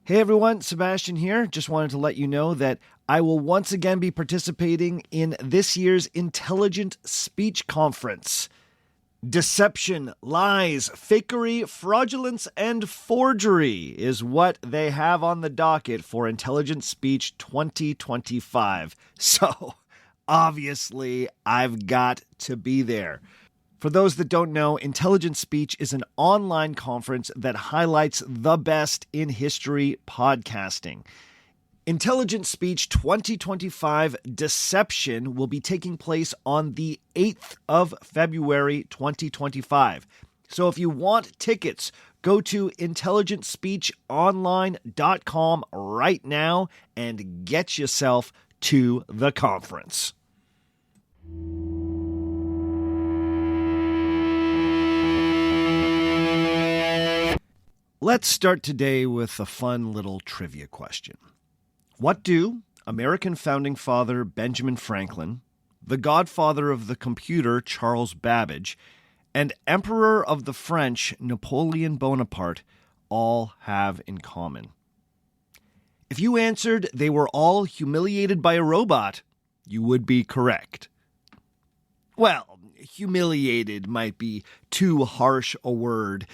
Hey everyone, Sebastian here. Just wanted to let you know that I will once again be participating in this year's Intelligent Speech Conference. Deception, lies, fakery, fraudulence, and forgery is what they have on the docket for Intelligent Speech 2025. So, obviously, I've got to be there. For those that don't know, Intelligent Speech is an online conference that highlights the best in history podcasting. Intelligent Speech 2025 Deception will be taking place on the 8th of February 2025. So if you want tickets, go to intelligentspeechonline.com right now and get yourself to the conference. Let's start today with a fun little trivia question. What do American founding father Benjamin Franklin, the godfather of the computer Charles Babbage, and Emperor of the French Napoleon Bonaparte all have in common? If you answered they were all humiliated by a robot, you would be correct. Well, humiliated might be too harsh a word.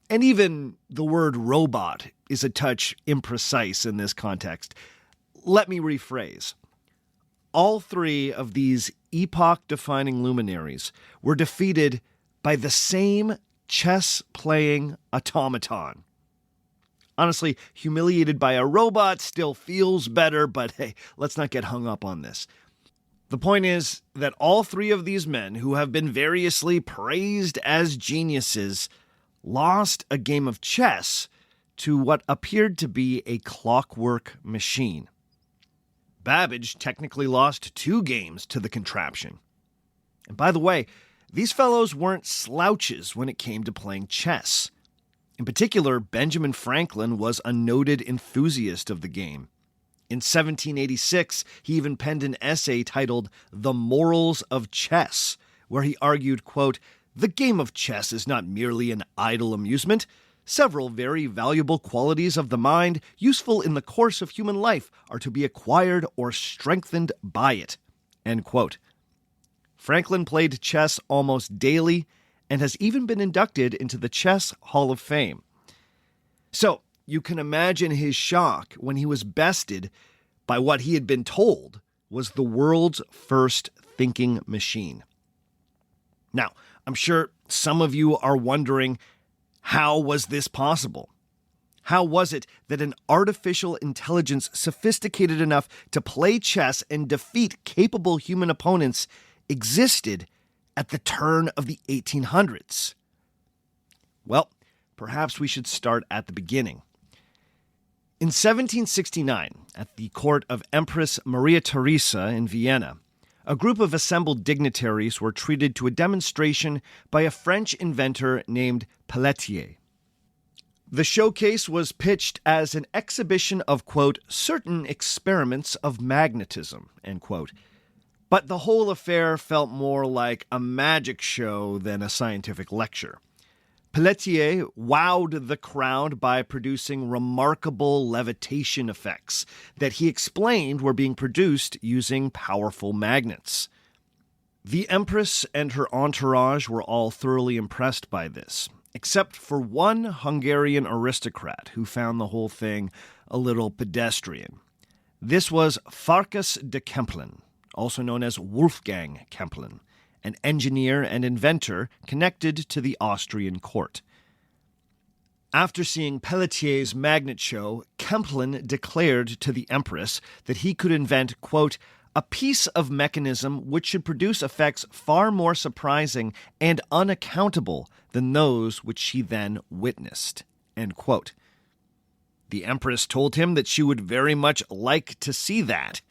And even the word robot is a touch imprecise in this context. Let me rephrase. All three of these epoch-defining luminaries were defeated by the same chess-playing automaton. Honestly, humiliated by a robot still feels better, but hey, let's not get hung up on this. The point is that all three of these men, who have been variously praised as geniuses, lost a game of chess to what appeared to be a clockwork machine. Babbage technically lost 2 games to the contraption. And by the way, these fellows weren't slouches when it came to playing chess. In particular, Benjamin Franklin was a noted enthusiast of the game. In 1786, he even penned an essay titled The Morals of Chess, where he argued, quote, "The game of chess is not merely an idle amusement. Several very valuable qualities of the mind, useful in the course of human life, are to be acquired or strengthened by it." End quote. Franklin played chess almost daily and has even been inducted into the Chess Hall of Fame. So, you can imagine his shock when he was bested by what he had been told was the world's first thinking machine. Now, I'm sure some of you are wondering, how was this possible? How was it that an artificial intelligence sophisticated enough to play chess and defeat capable human opponents existed at the turn of the 1800s? Well, perhaps we should start at the beginning. In 1769, at the court of Empress Maria Theresa in Vienna, a group of assembled dignitaries were treated to a demonstration by a French inventor named Pelletier. The showcase was pitched as an exhibition of, quote, certain experiments of magnetism, end quote. But the whole affair felt more like a magic show than a scientific lecture. Pelletier wowed the crowd by producing remarkable levitation effects that he explained were being produced using powerful magnets. The Empress and her entourage were all thoroughly impressed by this, except for one Hungarian aristocrat who found the whole thing a little pedestrian. This was Farkas de Kempelen, also known as Wolfgang Kempelen, an engineer and inventor connected to the Austrian court. After seeing Pelletier's magnet show, Kempelen declared to the Empress that he could invent, quote, a piece of mechanism which should produce effects far more surprising and unaccountable than those which she then witnessed, end quote. The Empress told him that she would very much like to see that,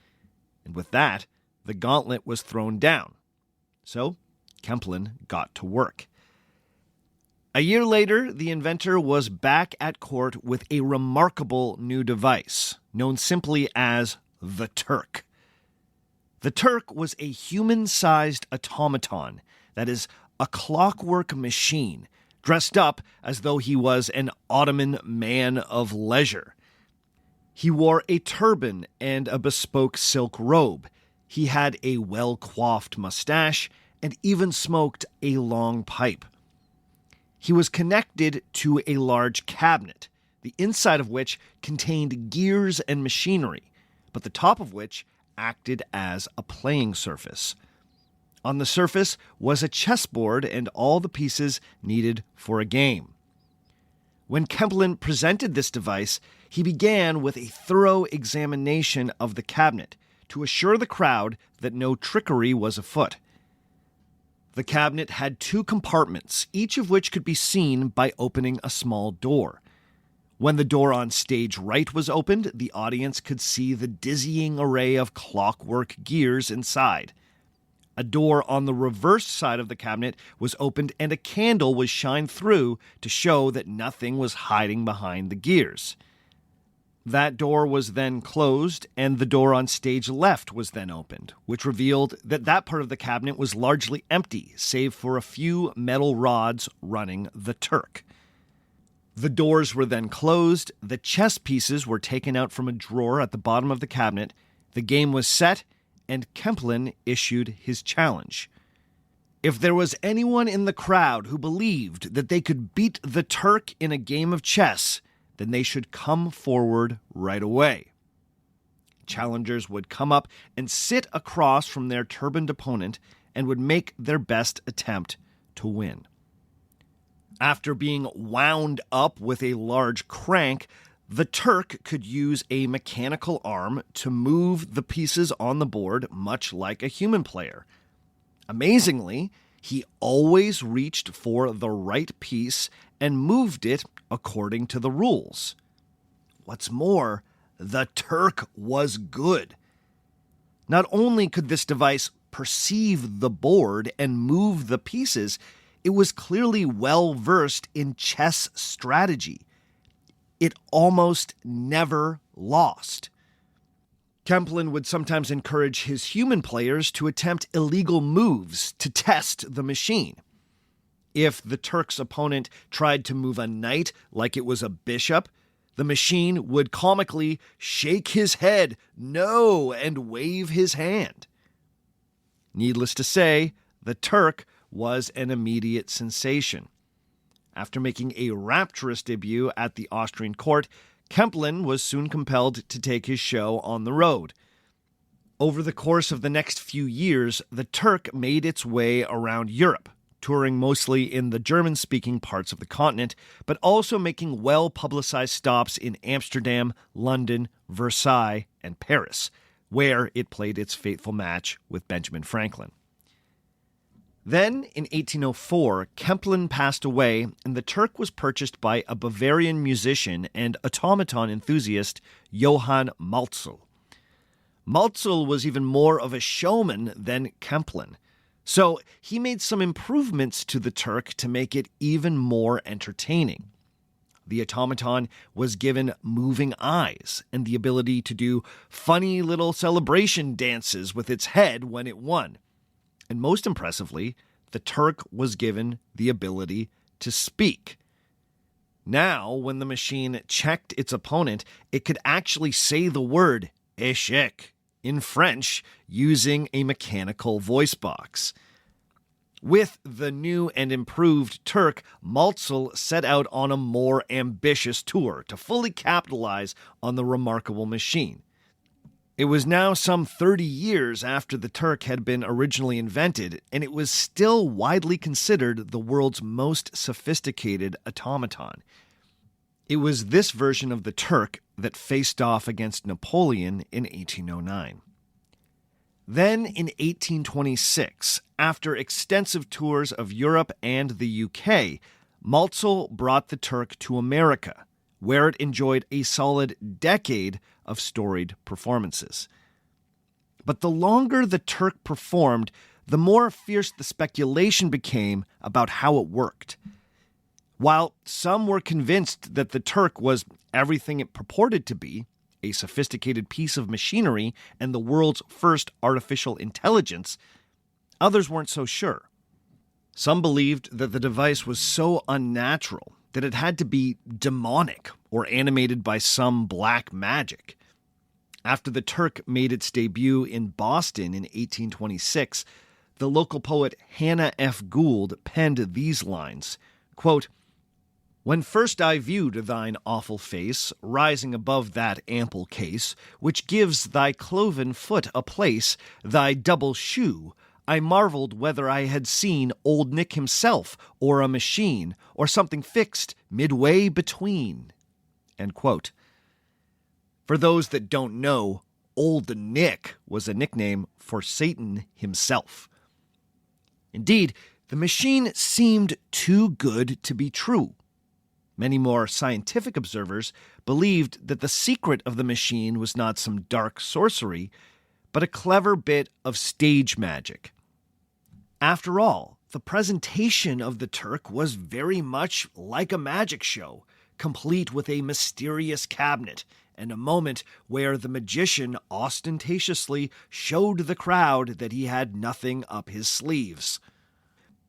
and with that, the gauntlet was thrown down. So, Kempelen got to work. A year later, the inventor was back at court with a remarkable new device, known simply as the Turk. The Turk was a human-sized automaton, that is, a clockwork machine, dressed up as though he was an Ottoman man of leisure. He wore a turban and a bespoke silk robe. He had a well-coiffed mustache and even smoked a long pipe. He was connected to a large cabinet, the inside of which contained gears and machinery, but the top of which acted as a playing surface. On the surface was a chessboard and all the pieces needed for a game. When Kempelen presented this device, he began with a thorough examination of the cabinet to assure the crowd that no trickery was afoot. The cabinet had 2 compartments, each of which could be seen by opening a small door. When the door on stage right was opened, the audience could see the dizzying array of clockwork gears inside. A door on the reverse side of the cabinet was opened and a candle was shined through to show that nothing was hiding behind the gears. That door was then closed, and the door on stage left was then opened, which revealed that that part of the cabinet was largely empty, save for a few metal rods running the Turk. The doors were then closed, the chess pieces were taken out from a drawer at the bottom of the cabinet, the game was set, and Kempelen issued his challenge. If there was anyone in the crowd who believed that they could beat the Turk in a game of chess, then they should come forward right away. Challengers would come up and sit across from their turbaned opponent and would make their best attempt to win. After being wound up with a large crank, the Turk could use a mechanical arm to move the pieces on the board much like a human player. Amazingly, he always reached for the right piece and moved it according to the rules. What's more, the Turk was good. Not only could this device perceive the board and move the pieces, it was clearly well versed in chess strategy. It almost never lost. Kempelen would sometimes encourage his human players to attempt illegal moves to test the machine. If the Turk's opponent tried to move a knight like it was a bishop, the machine would comically shake his head no and wave his hand. Needless to say, the Turk was an immediate sensation. After making a rapturous debut at the Austrian court, Kempelen was soon compelled to take his show on the road. Over the course of the next few years, the Turk made its way around Europe, touring mostly in the German-speaking parts of the continent, but also making well-publicized stops in Amsterdam, London, Versailles, and Paris, where it played its fateful match with Benjamin Franklin. Then, in 1804, Kempelen passed away, and the Turk was purchased by a Bavarian musician and automaton enthusiast, Johann Malzel. Malzel was even more of a showman than Kempelen, so he made some improvements to the Turk to make it even more entertaining. The automaton was given moving eyes and the ability to do funny little celebration dances with its head when it won. And most impressively, the Turk was given the ability to speak. Now, when the machine checked its opponent, it could actually say the word échec in French using a mechanical voice box. With the new and improved Turk, Malzel set out on a more ambitious tour to fully capitalize on the remarkable machine. It was now some 30 years after the Turk had been originally invented, and it was still widely considered the world's most sophisticated automaton. It was this version of the Turk that faced off against Napoleon in 1809. Then, in 1826, after extensive tours of Europe and the UK, Malzel brought the Turk to America, where it enjoyed a solid decade of storied performances. But the longer the Turk performed, the more fierce the speculation became about how it worked. While some were convinced that the Turk was everything it purported to be, a sophisticated piece of machinery and the world's first artificial intelligence, others weren't so sure. Some believed that the device was so unnatural that it had to be demonic or animated by some black magic. After the Turk made its debut in Boston in 1826, the local poet Hannah F. Gould penned these lines, quote, "When first I viewed thine awful face, rising above that ample case, which gives thy cloven foot a place, thy double shoe, I marveled whether I had seen Old Nick himself, or a machine, or something fixed midway between." End quote. For those that don't know, Old Nick was a nickname for Satan himself. Indeed, the machine seemed too good to be true. Many more scientific observers believed that the secret of the machine was not some dark sorcery, but a clever bit of stage magic. After all, the presentation of the Turk was very much like a magic show, complete with a mysterious cabinet and a moment where the magician ostentatiously showed the crowd that he had nothing up his sleeves.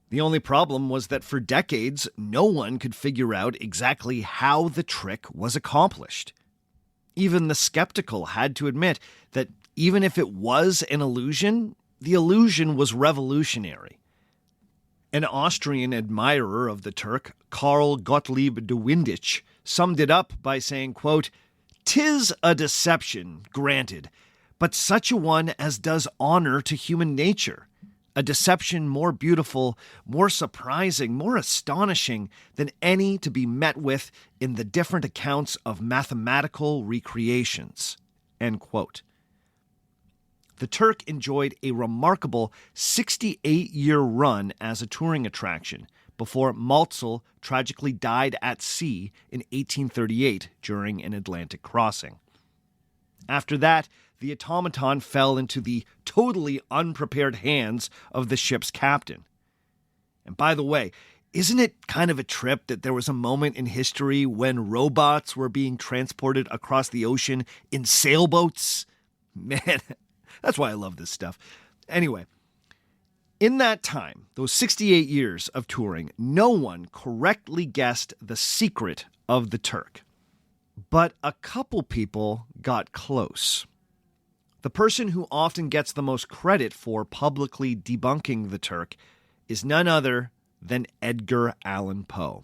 The only problem was that for decades, no one could figure out exactly how the trick was accomplished. Even the skeptical had to admit that even if it was an illusion, the illusion was revolutionary. An Austrian admirer of the Turk, Karl Gottlieb de Windich, summed it up by saying, quote, "'Tis a deception, granted, but such a one as does honor to human nature. A deception more beautiful, more surprising, more astonishing than any to be met with in the different accounts of mathematical recreations." End quote. The Turk enjoyed a remarkable 68-year run as a touring attraction before Maltzel tragically died at sea in 1838 during an Atlantic crossing. After that, the automaton fell into the totally unprepared hands of the ship's captain. And by the way, isn't it kind of a trip that there was a moment in history when robots were being transported across the ocean in sailboats? Man, that's why I love this stuff. Anyway, in that time, those 68 years of touring, no one correctly guessed the secret of the Turk. But a couple people got close. The person who often gets the most credit for publicly debunking the Turk is none other than Edgar Allan Poe.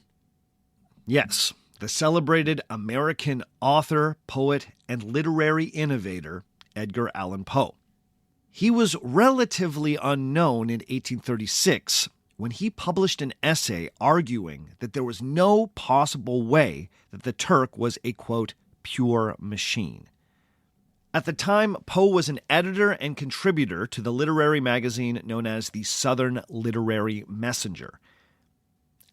Yes, the celebrated American author, poet, and literary innovator, Edgar Allan Poe. He was relatively unknown in 1836 when he published an essay arguing that there was no possible way that the Turk was a, quote, pure machine. At the time, Poe was an editor and contributor to the literary magazine known as the Southern Literary Messenger.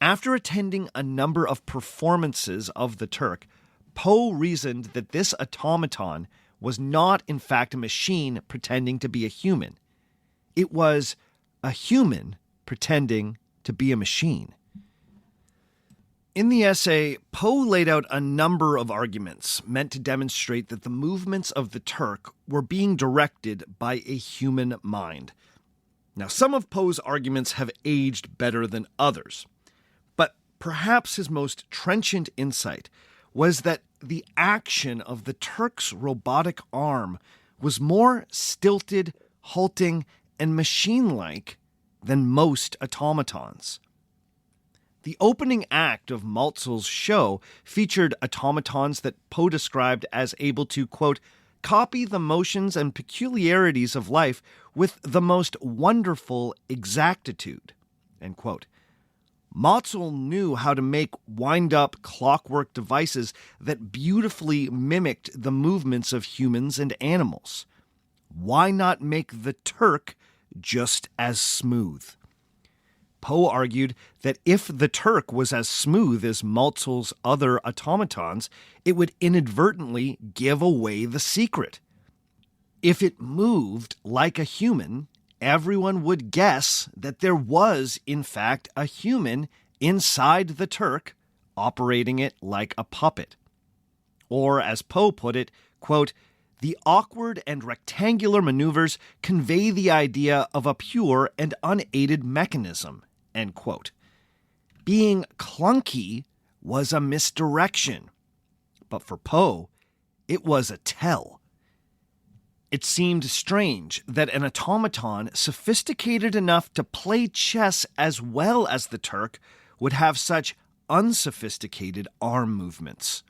After attending a number of performances of the Turk, Poe reasoned that this automaton was not in fact a machine pretending to be a human. It was a human pretending to be a machine. In the essay, Poe laid out a number of arguments meant to demonstrate that the movements of the Turk were being directed by a human mind. Now, some of Poe's arguments have aged better than others, but perhaps his most trenchant insight was that the action of the Turk's robotic arm was more stilted, halting, and machine-like than most automatons. The opening act of Maltzel's show featured automatons that Poe described as able to, quote, copy the motions and peculiarities of life with the most wonderful exactitude, end quote. Maltzel knew how to make wind-up clockwork devices that beautifully mimicked the movements of humans and animals. Why not make the Turk just as smooth? Poe argued that if the Turk was as smooth as Maltzel's other automatons, it would inadvertently give away the secret. If it moved like a human, everyone would guess that there was, in fact, a human inside the Turk operating it like a puppet. Or, as Poe put it, quote, the awkward and rectangular maneuvers convey the idea of a pure and unaided mechanism, end quote. Being clunky was a misdirection. But for Poe, it was a tell. It seemed strange that an automaton sophisticated enough to play chess as well as the Turk would have such unsophisticated arm movements.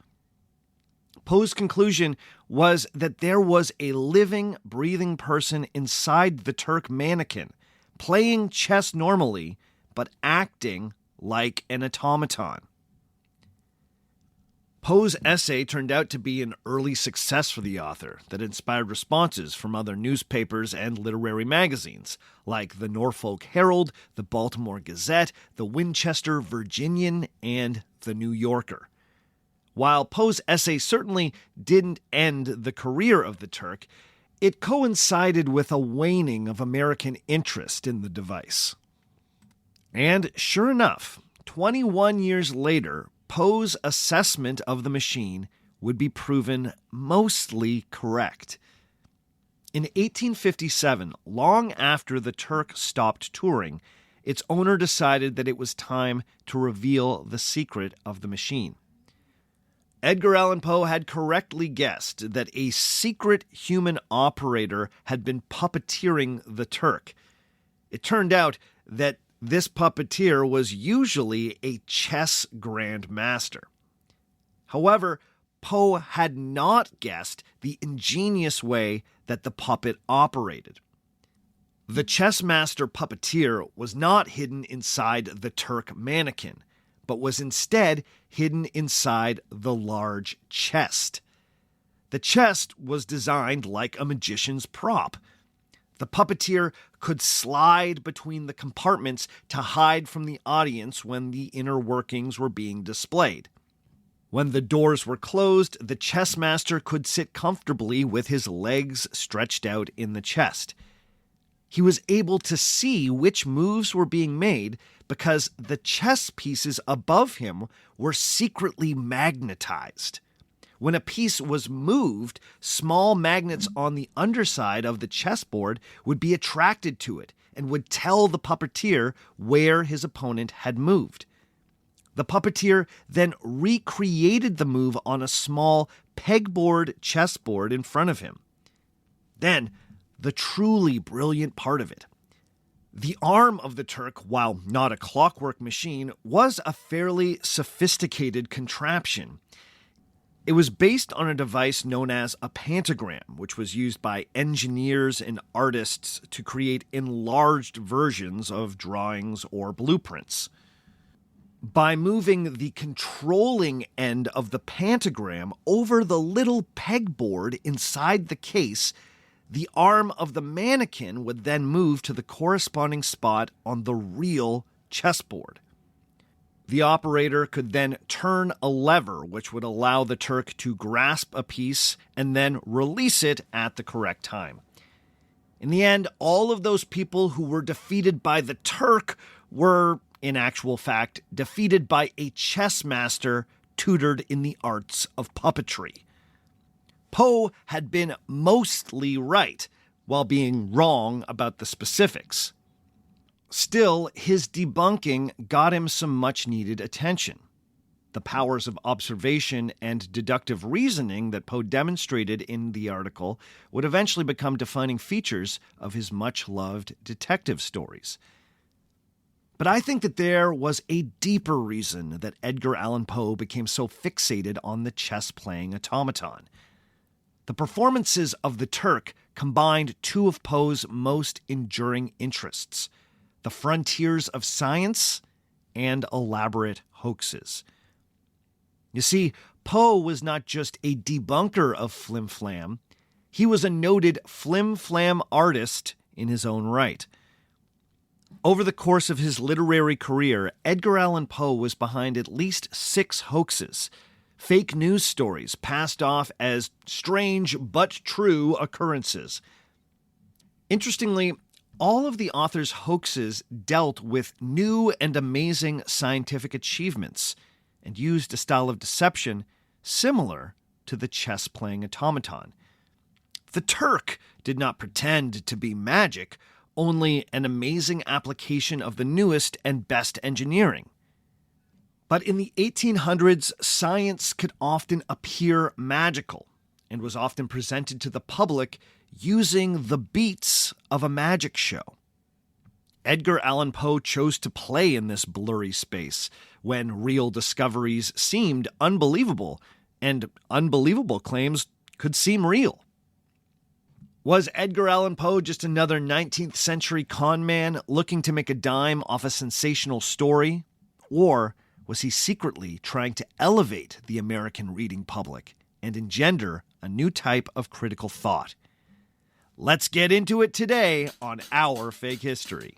Poe's conclusion was that there was a living, breathing person inside the Turk mannequin, playing chess normally, but acting like an automaton. Poe's essay turned out to be an early success for the author that inspired responses from other newspapers and literary magazines, like the Norfolk Herald, the Baltimore Gazette, the Winchester Virginian, and the New Yorker. While Poe's essay certainly didn't end the career of the Turk, it coincided with a waning of American interest in the device. And sure enough, 21 years later, Poe's assessment of the machine would be proven mostly correct. In 1857, long after the Turk stopped touring, its owner decided that it was time to reveal the secret of the machine. Edgar Allan Poe had correctly guessed that a secret human operator had been puppeteering the Turk. It turned out that this puppeteer was usually a chess grandmaster. However, Poe had not guessed the ingenious way that the puppet operated. The chess master puppeteer was not hidden inside the Turk mannequin, but was instead hidden inside the large chest. The chest was designed like a magician's prop. The puppeteer could slide between the compartments to hide from the audience when the inner workings were being displayed. When the doors were closed, the chess master could sit comfortably with his legs stretched out in the chest. He was able to see which moves were being made because the chess pieces above him were secretly magnetized. When a piece was moved, small magnets on the underside of the chessboard would be attracted to it and would tell the puppeteer where his opponent had moved. The puppeteer then recreated the move on a small pegboard chessboard in front of him. Then, the truly brilliant part of it. The arm of the Turk, while not a clockwork machine, was a fairly sophisticated contraption. It was based on a device known as a pentagram, which was used by engineers and artists to create enlarged versions of drawings or blueprints. By moving the controlling end of the pentagram over the little pegboard inside the case, the arm of the mannequin would then move to the corresponding spot on the real chessboard. The operator could then turn a lever which would allow the Turk to grasp a piece and then release it at the correct time. In the end, all of those people who were defeated by the Turk were, in actual fact, defeated by a chess master tutored in the arts of puppetry. Poe had been mostly right, while being wrong about the specifics. Still, his debunking got him some much-needed attention. The powers of observation and deductive reasoning that Poe demonstrated in the article would eventually become defining features of his much-loved detective stories. But I think that there was a deeper reason that Edgar Allan Poe became so fixated on the chess-playing automaton. The performances of the Turk combined two of Poe's most enduring interests: the frontiers of science and elaborate hoaxes. You see, Poe was not just a debunker of flim-flam, he was a noted flim-flam artist in his own right. Over the course of his literary career, Edgar Allan Poe was behind at least 6 hoaxes, fake news stories passed off as strange but true occurrences. Interestingly, all of the author's hoaxes dealt with new and amazing scientific achievements and used a style of deception similar to the chess-playing automaton. The Turk did not pretend to be magic, only an amazing application of the newest and best engineering. But in the 1800s, science could often appear magical and was often presented to the public using the beats of a magic show. Edgar Allan Poe chose to play in this blurry space when real discoveries seemed unbelievable and unbelievable claims could seem real. Was Edgar Allan Poe just another 19th century con man looking to make a dime off a sensational story? Or was he secretly trying to elevate the American reading public and engender a new type of critical thought? Let's get into it today on Our Fake History.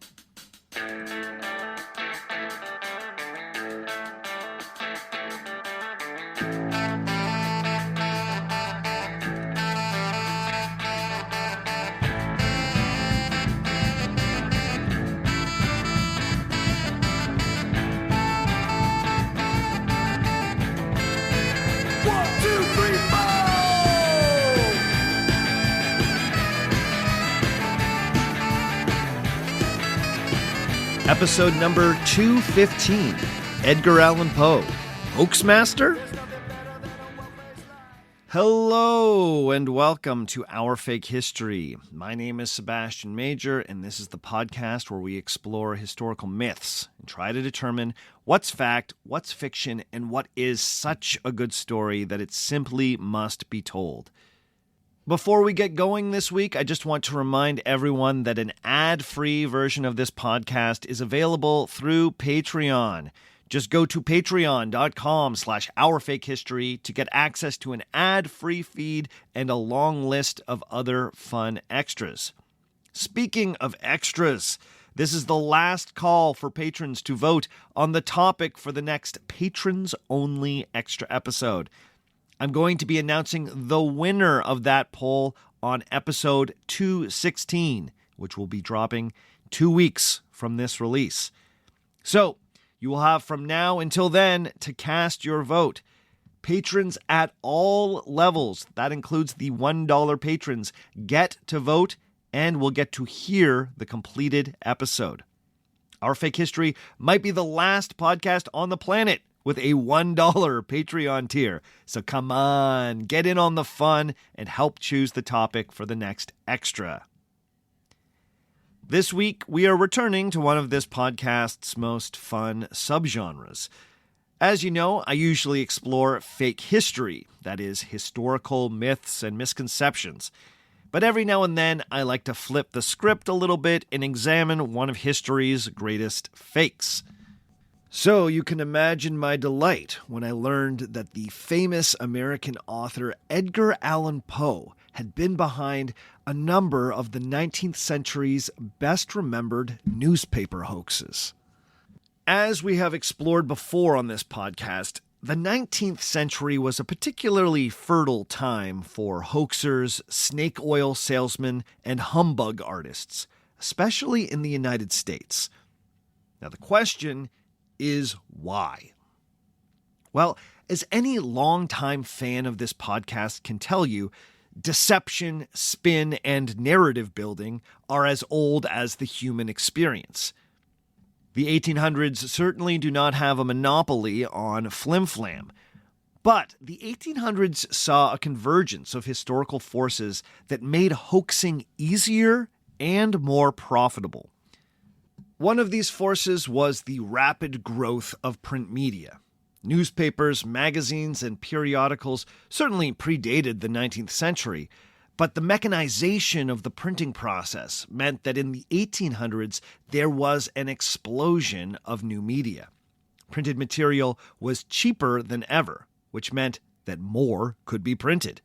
Episode number 215, Edgar Allan Poe, Hoax Master? Hello and welcome to Our Fake History. My name is Sebastian Major, and this is the podcast where we explore historical myths and try to determine what's fact, what's fiction, and what is such a good story that it simply must be told. Before we get going this week, I just want to remind everyone that an ad-free version of this podcast is available through Patreon. Just go to patreon.com/ourfakehistory to get access to an ad-free feed and a long list of other fun extras. Speaking of extras, this is the last call for patrons to vote on the topic for the next patrons-only extra episode. I'm going to be announcing the winner of that poll on episode 216, which will be dropping 2 weeks from this release. So, you will have from now until then to cast your vote. Patrons at all levels, that includes the $1 patrons, get to vote and will get to hear the completed episode. Our Fake History might be the last podcast on the planet with a $1 Patreon tier. So come on, get in on the fun and help choose the topic for the next extra. This week, we are returning to one of this podcast's most fun subgenres. As you know, I usually explore fake history, that is, historical myths and misconceptions. But every now and then, I like to flip the script a little bit and examine one of history's greatest fakes. So you can imagine my delight when I learned that the famous American author Edgar Allan Poe had been behind a number of the 19th century's best-remembered newspaper hoaxes. As we have explored before on this podcast, the 19th century was a particularly fertile time for hoaxers, snake oil salesmen, and humbug artists, especially in the United States. Now the question is why? Well, as any longtime fan of this podcast can tell you, deception, spin, and narrative building are as old as the human experience. The 1800s certainly do not have a monopoly on flim-flam, but the 1800s saw a convergence of historical forces that made hoaxing easier and more profitable. One of these forces was the rapid growth of print media. Newspapers, magazines, and periodicals certainly predated the 19th century, but the mechanization of the printing process meant that in the 1800s there was an explosion of new media. Printed material was cheaper than ever, which meant that more could be printed.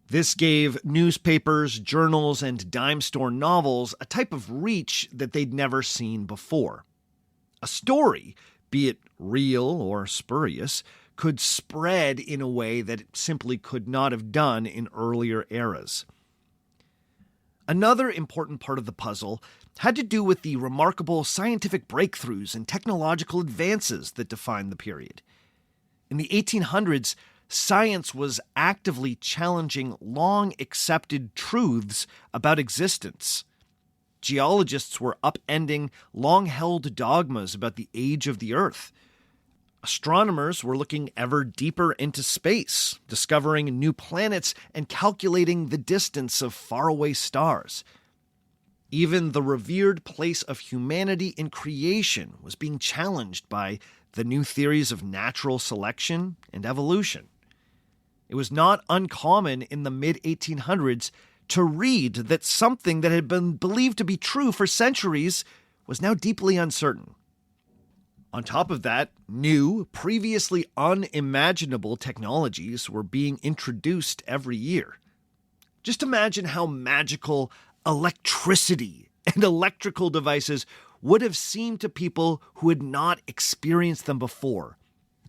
This gave newspapers, journals, and dime store novels a type of reach that they'd never seen before. A story, be it real or spurious, could spread in a way that it simply could not have done in earlier eras. Another important part of the puzzle had to do with the remarkable scientific breakthroughs and technological advances that defined the period. In the 1800s, science was actively challenging long-accepted truths about existence. Geologists were upending long-held dogmas about the age of the Earth. Astronomers were looking ever deeper into space, discovering new planets and calculating the distance of faraway stars. Even the revered place of humanity in creation was being challenged by the new theories of natural selection and evolution. It was not uncommon in the mid-1800s to read that something that had been believed to be true for centuries was now deeply uncertain. On top of that, new, previously unimaginable technologies were being introduced every year. Just imagine how magical electricity and electrical devices would have seemed to people who had not experienced them before.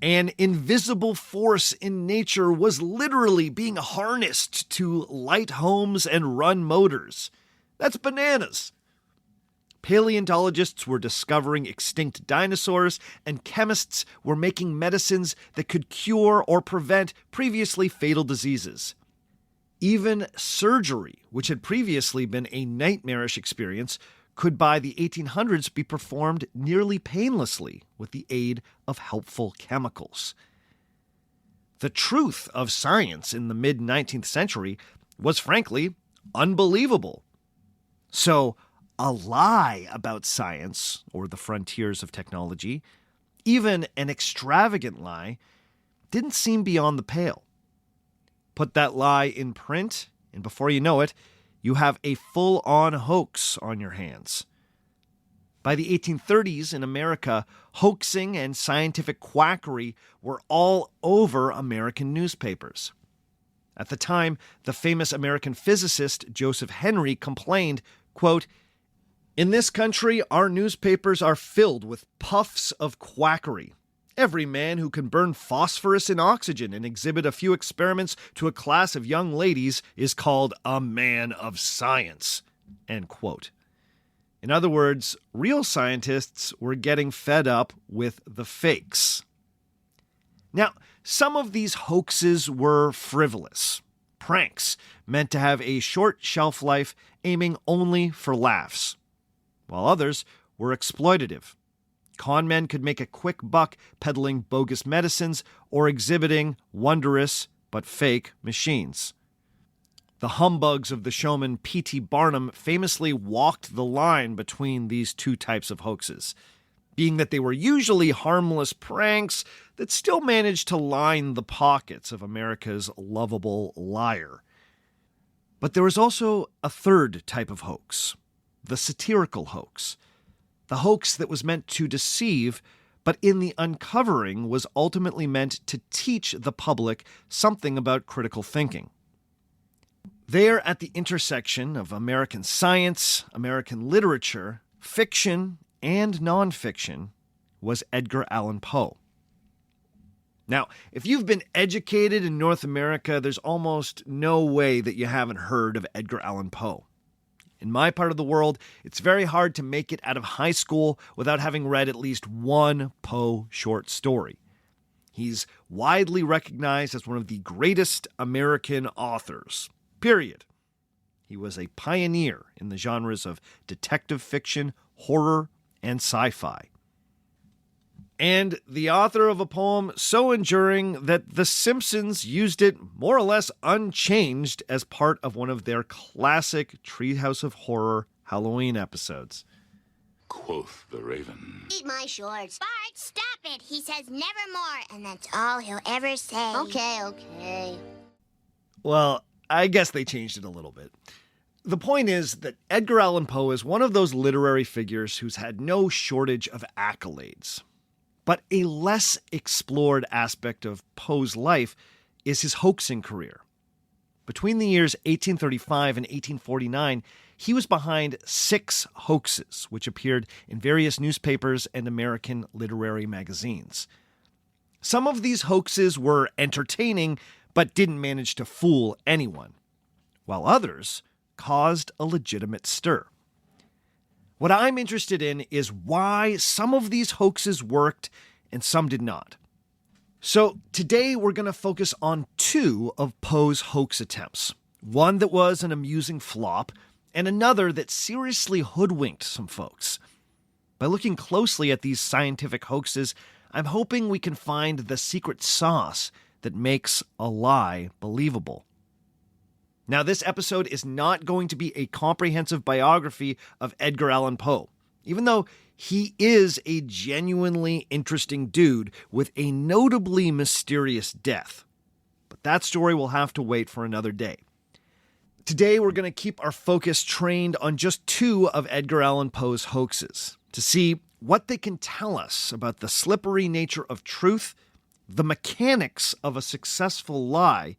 An invisible force in nature was literally being harnessed to light homes and run motors. That's bananas. Paleontologists were discovering extinct dinosaurs, and chemists were making medicines that could cure or prevent previously fatal diseases. Even surgery, which had previously been a nightmarish experience, could by the 1800s be performed nearly painlessly with the aid of helpful chemicals. The truth of science in the mid-19th century was frankly unbelievable. So, a lie about science, or the frontiers of technology, even an extravagant lie, didn't seem beyond the pale. Put that lie in print, and before you know it, you have a full-on hoax on your hands. By the 1830s in America, hoaxing and scientific quackery were all over American newspapers. At the time, the famous American physicist Joseph Henry complained, quote, "In this country, our newspapers are filled with puffs of quackery. Every man who can burn phosphorus and oxygen and exhibit a few experiments to a class of young ladies is called a man of science." End quote. In other words, real scientists were getting fed up with the fakes. Now, some of these hoaxes were frivolous, pranks meant to have a short shelf life aiming only for laughs, while others were exploitative. Con men could make a quick buck peddling bogus medicines or exhibiting wondrous but fake machines. The humbugs of the showman P.T. Barnum famously walked the line between these two types of hoaxes, being that they were usually harmless pranks that still managed to line the pockets of America's lovable liar. But there was also a third type of hoax, the satirical hoax. The hoax that was meant to deceive, but in the uncovering was ultimately meant to teach the public something about critical thinking. There, at the intersection of American science, American literature, fiction, and nonfiction, was Edgar Allan Poe. Now, if you've been educated in North America, there's almost no way that you haven't heard of Edgar Allan Poe. In my part of the world, it's very hard to make it out of high school without having read at least one Poe short story. He's widely recognized as one of the greatest American authors, period. He was a pioneer in the genres of detective fiction, horror, and sci-fi. And the author of a poem so enduring that The Simpsons used it more or less unchanged as part of one of their classic Treehouse of Horror Halloween episodes. Quoth the raven, "Eat my shorts." Bart, stop it. He says nevermore, and that's all he'll ever say. Okay. Well, I guess they changed it a little bit. The point is that Edgar Allan Poe is one of those literary figures who's had no shortage of accolades. But a less explored aspect of Poe's life is his hoaxing career. Between the years 1835 and 1849, he was behind 6 hoaxes, which appeared in various newspapers and American literary magazines. Some of these hoaxes were entertaining, but didn't manage to fool anyone, while others caused a legitimate stir. What I'm interested in is why some of these hoaxes worked and some did not. So today we're going to focus on 2 of Poe's hoax attempts. One that was an amusing flop, and another that seriously hoodwinked some folks. By looking closely at these scientific hoaxes, I'm hoping we can find the secret sauce that makes a lie believable. Now, this episode is not going to be a comprehensive biography of Edgar Allan Poe, even though he is a genuinely interesting dude with a notably mysterious death. But that story will have to wait for another day. Today, we're going to keep our focus trained on just two of Edgar Allan Poe's hoaxes to see what they can tell us about the slippery nature of truth, the mechanics of a successful lie,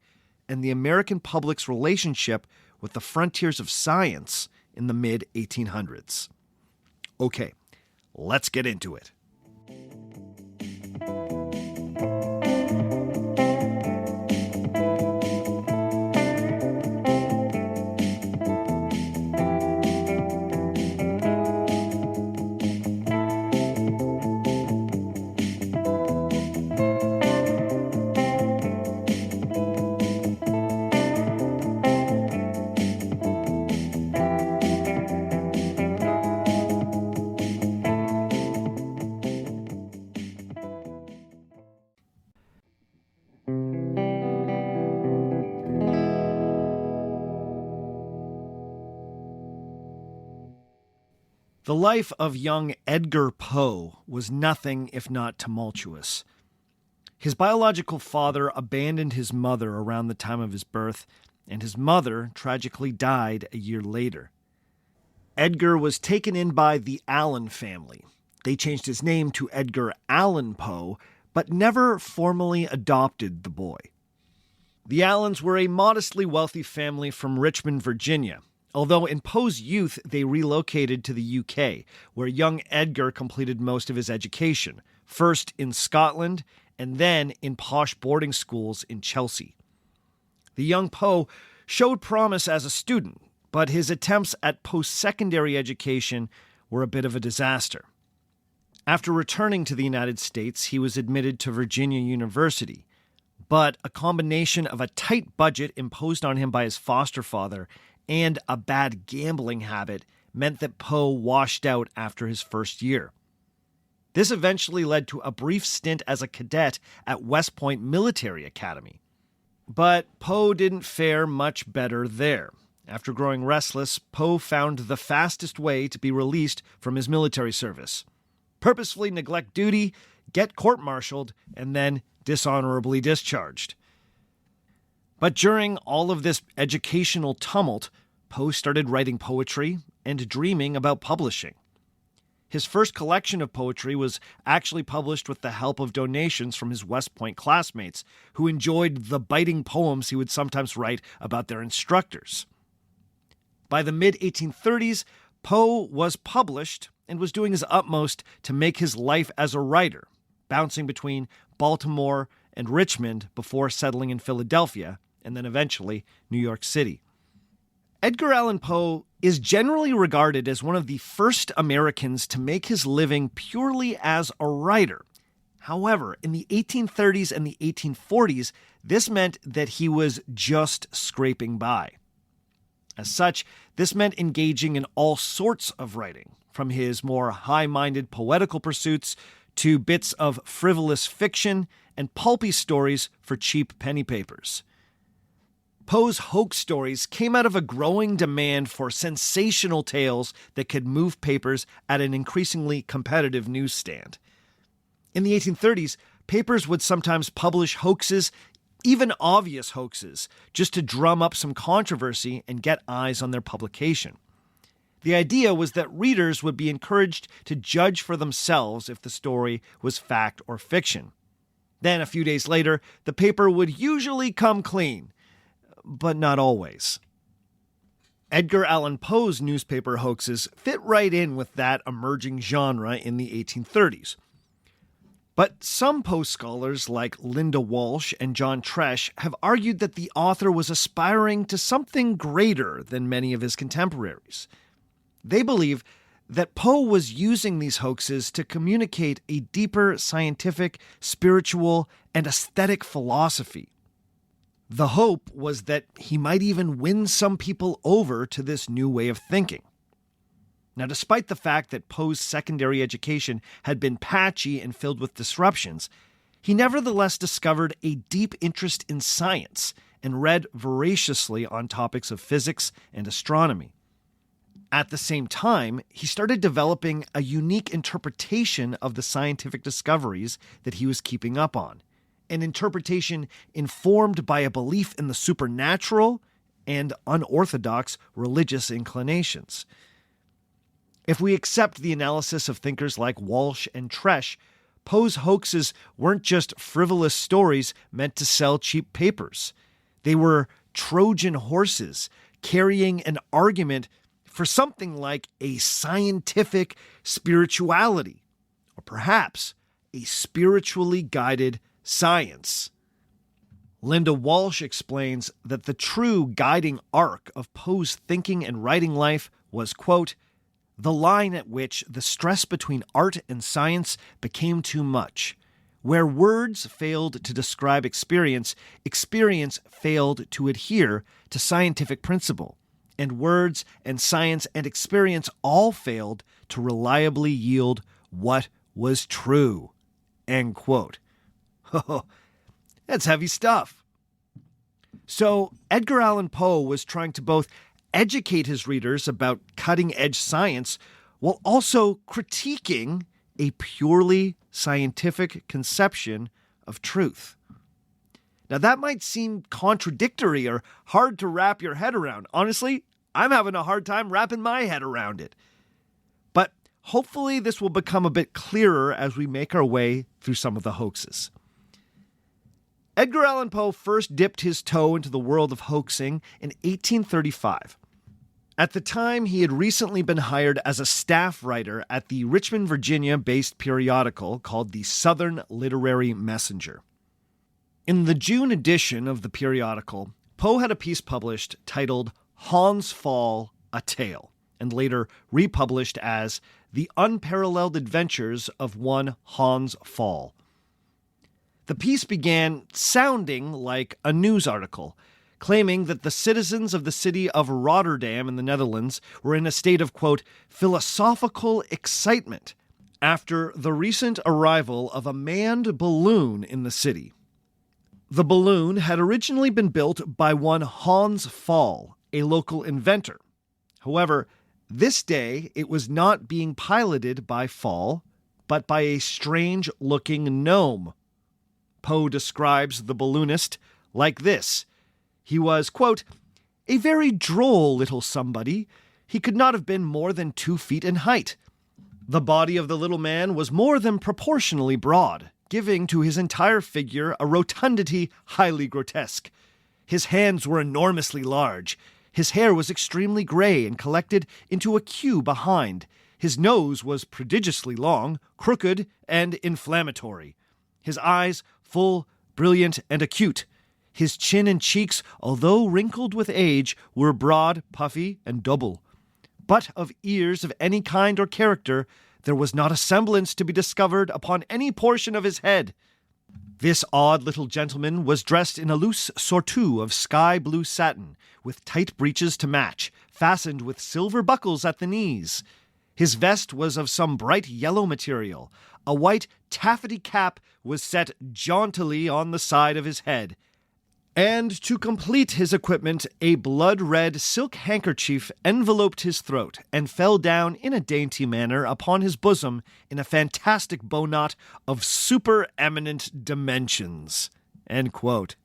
and the American public's relationship with the frontiers of science in the mid-1800s. Okay, let's get into it. The life of young Edgar Poe was nothing if not tumultuous. His biological father abandoned his mother around the time of his birth, and his mother tragically died a year later. Edgar was taken in by the Allan family. They changed his name to Edgar Allan Poe, but never formally adopted the boy. The Allans were a modestly wealthy family from Richmond, Virginia, although in Poe's youth they relocated to the UK, where young Edgar completed most of his education, first in Scotland and then in posh boarding schools in Chelsea. The young Poe showed promise as a student, but his attempts at post-secondary education were a bit of a disaster. After returning to the United States, he was admitted to Virginia University, but a combination of a tight budget imposed on him by his foster father and a bad gambling habit meant that Poe washed out after his first year. This eventually led to a brief stint as a cadet at West Point Military Academy. But Poe didn't fare much better there. After growing restless, Poe found the fastest way to be released from his military service: purposefully neglect duty, get court-martialed, and then dishonorably discharged. But during all of this educational tumult, Poe started writing poetry and dreaming about publishing. His first collection of poetry was actually published with the help of donations from his West Point classmates, who enjoyed the biting poems he would sometimes write about their instructors. By the mid-1830s, Poe was published and was doing his utmost to make his life as a writer, bouncing between Baltimore and Richmond before settling in Philadelphia, and then eventually New York City. Edgar Allan Poe is generally regarded as one of the first Americans to make his living purely as a writer. However, in the 1830s and the 1840s, this meant that he was just scraping by. As such, this meant engaging in all sorts of writing, from his more high-minded poetical pursuits to bits of frivolous fiction and pulpy stories for cheap penny papers. Poe's hoax stories came out of a growing demand for sensational tales that could move papers at an increasingly competitive newsstand. In the 1830s, papers would sometimes publish hoaxes, even obvious hoaxes, just to drum up some controversy and get eyes on their publication. The idea was that readers would be encouraged to judge for themselves if the story was fact or fiction. Then, a few days later, the paper would usually come clean, but not always. Edgar Allan Poe's newspaper hoaxes fit right in with that emerging genre in the 1830s. But some Poe scholars like Linda Walsh and John Tresh have argued that the author was aspiring to something greater than many of his contemporaries. They believe that Poe was using these hoaxes to communicate a deeper scientific, spiritual, and aesthetic philosophy. The hope was that he might even win some people over to this new way of thinking. Now, despite the fact that Poe's secondary education had been patchy and filled with disruptions, he nevertheless discovered a deep interest in science and read voraciously on topics of physics and astronomy. At the same time, he started developing a unique interpretation of the scientific discoveries that he was keeping up on, an interpretation informed by a belief in the supernatural and unorthodox religious inclinations. If we accept the analysis of thinkers like Walsh and Tresh, Poe's hoaxes weren't just frivolous stories meant to sell cheap papers. They were Trojan horses carrying an argument for something like a scientific spirituality, or perhaps a spiritually guided science. Linda Walsh explains that the true guiding arc of Poe's thinking and writing life was, quote, the line at which the stress between art and science became too much. Where words failed to describe experience, experience failed to adhere to scientific principle, and words and science and experience all failed to reliably yield what was true. End quote. That's heavy stuff. So Edgar Allan Poe was trying to both educate his readers about cutting-edge science while also critiquing a purely scientific conception of truth. Now, that might seem contradictory or hard to wrap your head around. Honestly, I'm having a hard time wrapping my head around it. But hopefully this will become a bit clearer as we make our way through some of the hoaxes. Edgar Allan Poe first dipped his toe into the world of hoaxing in 1835. At the time, he had recently been hired as a staff writer at the Richmond, Virginia-based periodical called the Southern Literary Messenger. In the June edition of the periodical, Poe had a piece published titled Hans Pfaall, A Tale, and later republished as The Unparalleled Adventures of One Hans Pfaall. The piece began sounding like a news article, claiming that the citizens of the city of Rotterdam in the Netherlands were in a state of, quote, philosophical excitement after the recent arrival of a manned balloon in the city. The balloon had originally been built by one Hans Pfaall, a local inventor. However, this day it was not being piloted by Pfaall, but by a strange-looking gnome. Poe describes the balloonist like this. He was, quote, a very droll little somebody. He could not have been more than 2 feet in height. The body of the little man was more than proportionally broad, giving to his entire figure a rotundity highly grotesque. His hands were enormously large. His hair was extremely gray and collected into a queue behind. His nose was prodigiously long, crooked, and inflammatory. His eyes full, brilliant, and acute. His chin and cheeks, although wrinkled with age, were broad, puffy, and double. But of ears of any kind or character, there was not a semblance to be discovered upon any portion of his head. This odd little gentleman was dressed in a loose surtout of sky-blue satin, with tight breeches to match, fastened with silver buckles at the knees. His vest was of some bright yellow material. A white taffety cap was set jauntily on the side of his head. And to complete his equipment, a blood-red silk handkerchief enveloped his throat and fell down in a dainty manner upon his bosom in a fantastic bowknot of supereminent dimensions. End quote.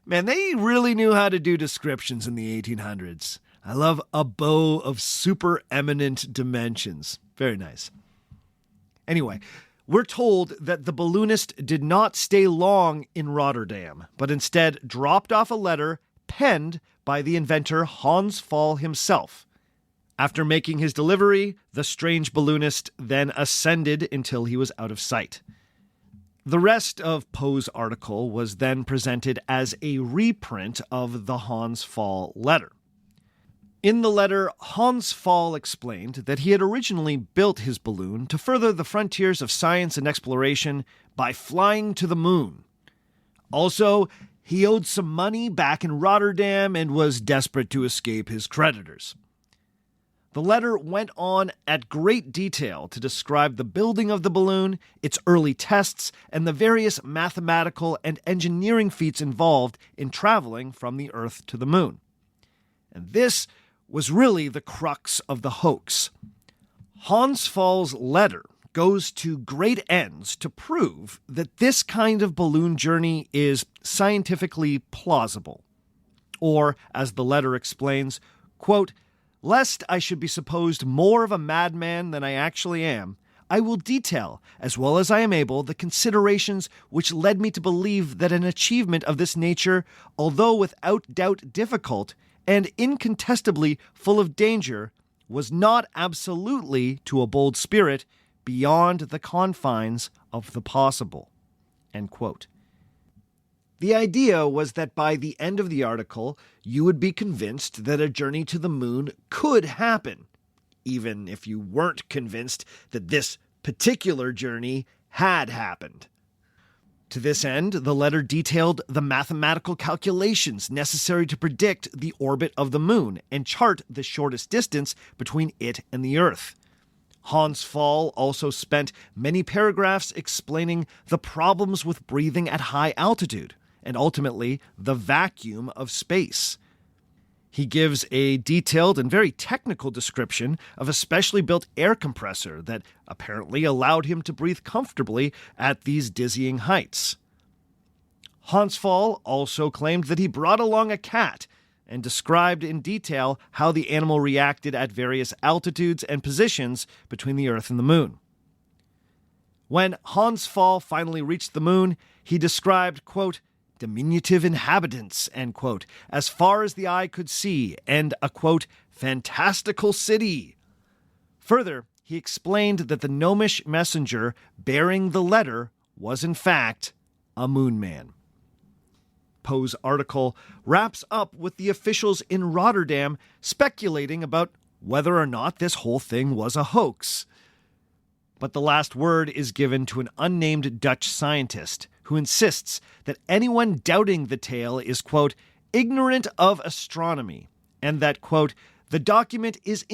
Man, they really knew how to do descriptions in the 1800s. I love a bow of supereminent dimensions. Very nice. Anyway, we're told that the balloonist did not stay long in Rotterdam, but instead dropped off a letter penned by the inventor Hans Pfaall himself. After making his delivery, the strange balloonist then ascended until he was out of sight. The rest of Poe's article was then presented as a reprint of the Hans Pfaall letter. In the letter, Hans Pfaall explained that he had originally built his balloon to further the frontiers of science and exploration by flying to the moon. Also, he owed some money back in Rotterdam and was desperate to escape his creditors. The letter went on at great detail to describe the building of the balloon, its early tests, and the various mathematical and engineering feats involved in traveling from the Earth to the moon. And this was really the crux of the hoax. Hans Pfaall's letter goes to great ends to prove that this kind of balloon journey is scientifically plausible. Or, as the letter explains, quote, "Lest I should be supposed more of a madman than I actually am, I will detail, as well as I am able, the considerations which led me to believe that an achievement of this nature, although without doubt difficult, and incontestably full of danger, was not absolutely, to a bold spirit, beyond the confines of the possible." End quote. The idea was that by the end of the article, you would be convinced that a journey to the moon could happen, even if you weren't convinced that this particular journey had happened. To this end, the letter detailed the mathematical calculations necessary to predict the orbit of the moon and chart the shortest distance between it and the Earth. Hans Pfaall also spent many paragraphs explaining the problems with breathing at high altitude, and ultimately the vacuum of space. He gives a detailed and very technical description of a specially built air compressor that apparently allowed him to breathe comfortably at these dizzying heights. Hans Pfaall also claimed that he brought along a cat and described in detail how the animal reacted at various altitudes and positions between the Earth and the Moon. When Hans Pfaall finally reached the Moon, he described, quote, "diminutive inhabitants," end quote, as far as the eye could see, and a, quote, "fantastical city." Further, he explained that the gnomish messenger bearing the letter was in fact a moon man. Poe's article wraps up with the officials in Rotterdam speculating about whether or not this whole thing was a hoax. But the last word is given to an unnamed Dutch scientist who insists that anyone doubting the tale is, quote, "ignorant of astronomy," and that, quote, "the document is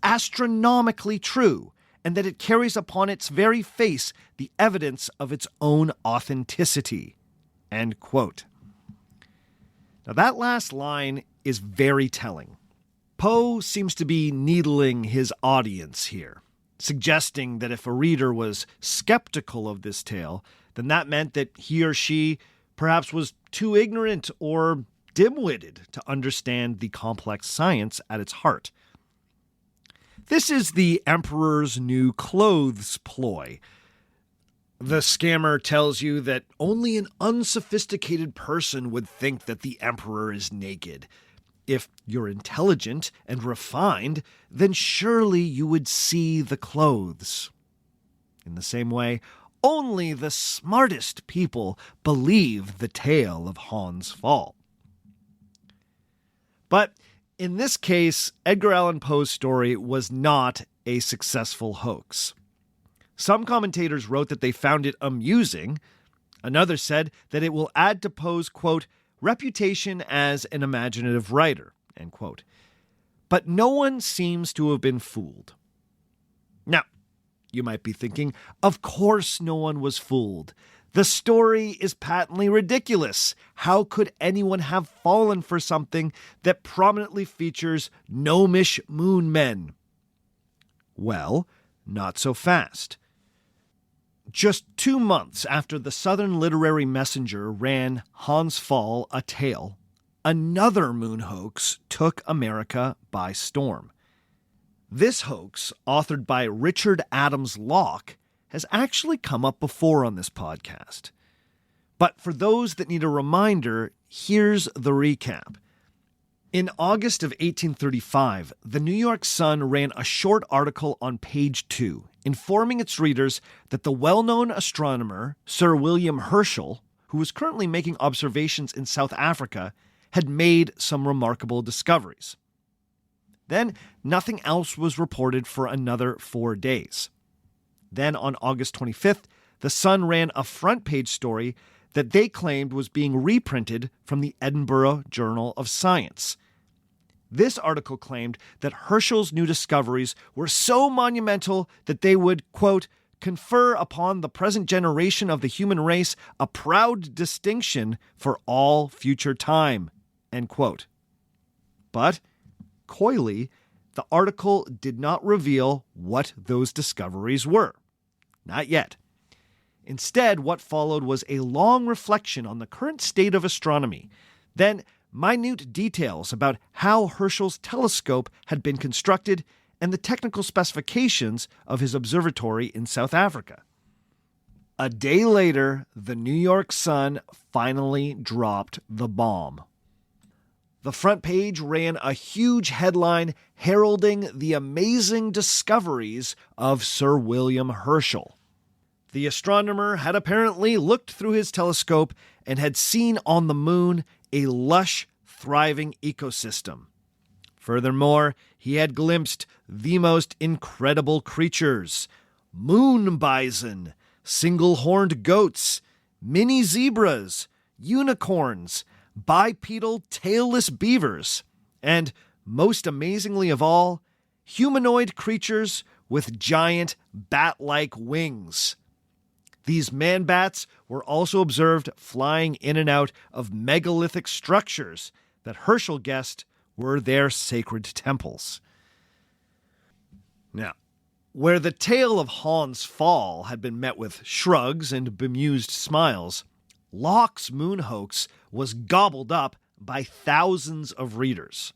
astronomically true, and that it carries upon its very face the evidence of its own authenticity," end quote. Now that last line is very telling. Poe seems to be needling his audience here, suggesting that if a reader was skeptical of this tale, then that meant that he or she perhaps was too ignorant or dim-witted to understand the complex science at its heart. This is the Emperor's New Clothes ploy. The scammer tells you that only an unsophisticated person would think that the Emperor is naked. If you're intelligent and refined, then surely you would see the clothes. In the same way, only the smartest people believe the tale of Hans Pfaall. But in this case, Edgar Allan Poe's story was not a successful hoax. Some commentators wrote that they found it amusing. Another said that it will add to Poe's, quote, "reputation as an imaginative writer," end quote. But no one seems to have been fooled. Now, you might be thinking, of course no one was fooled. The story is patently ridiculous. How could anyone have fallen for something that prominently features gnomish moon men? Well, not so fast. Just 2 months after the Southern Literary Messenger ran Hans Pfaall a tale, another moon hoax took America by storm. This hoax, authored by Richard Adams Locke, has actually come up before on this podcast. But for those that need a reminder, here's the recap. In August of 1835, the New York Sun ran a short article on page 2, informing its readers that the well-known astronomer Sir William Herschel, who was currently making observations in South Africa, had made some remarkable discoveries. Then, nothing else was reported for another 4 days. Then, on August 25th, the Sun ran a front-page story that they claimed was being reprinted from the Edinburgh Journal of Science. This article claimed that Herschel's new discoveries were so monumental that they would, quote, confer upon the present generation of the human race a proud distinction for all future time, end quote. But, coyly, the article did not reveal what those discoveries were. Not yet. Instead, what followed was a long reflection on the current state of astronomy, then minute details about how Herschel's telescope had been constructed and the technical specifications of his observatory in South Africa. A day later, the New York Sun finally dropped the bomb. The front page ran a huge headline heralding the amazing discoveries of Sir William Herschel. The astronomer had apparently looked through his telescope and had seen on the moon a lush, thriving ecosystem. Furthermore, he had glimpsed the most incredible creatures: moon bison, single-horned goats, mini zebras, unicorns, bipedal tailless beavers, and, most amazingly of all, humanoid creatures with giant bat-like wings. These man-bats were also observed flying in and out of megalithic structures that Herschel guessed were their sacred temples. Now, where the tale of Hans' fall had been met with shrugs and bemused smiles, Locke's moon hoax was gobbled up by thousands of readers.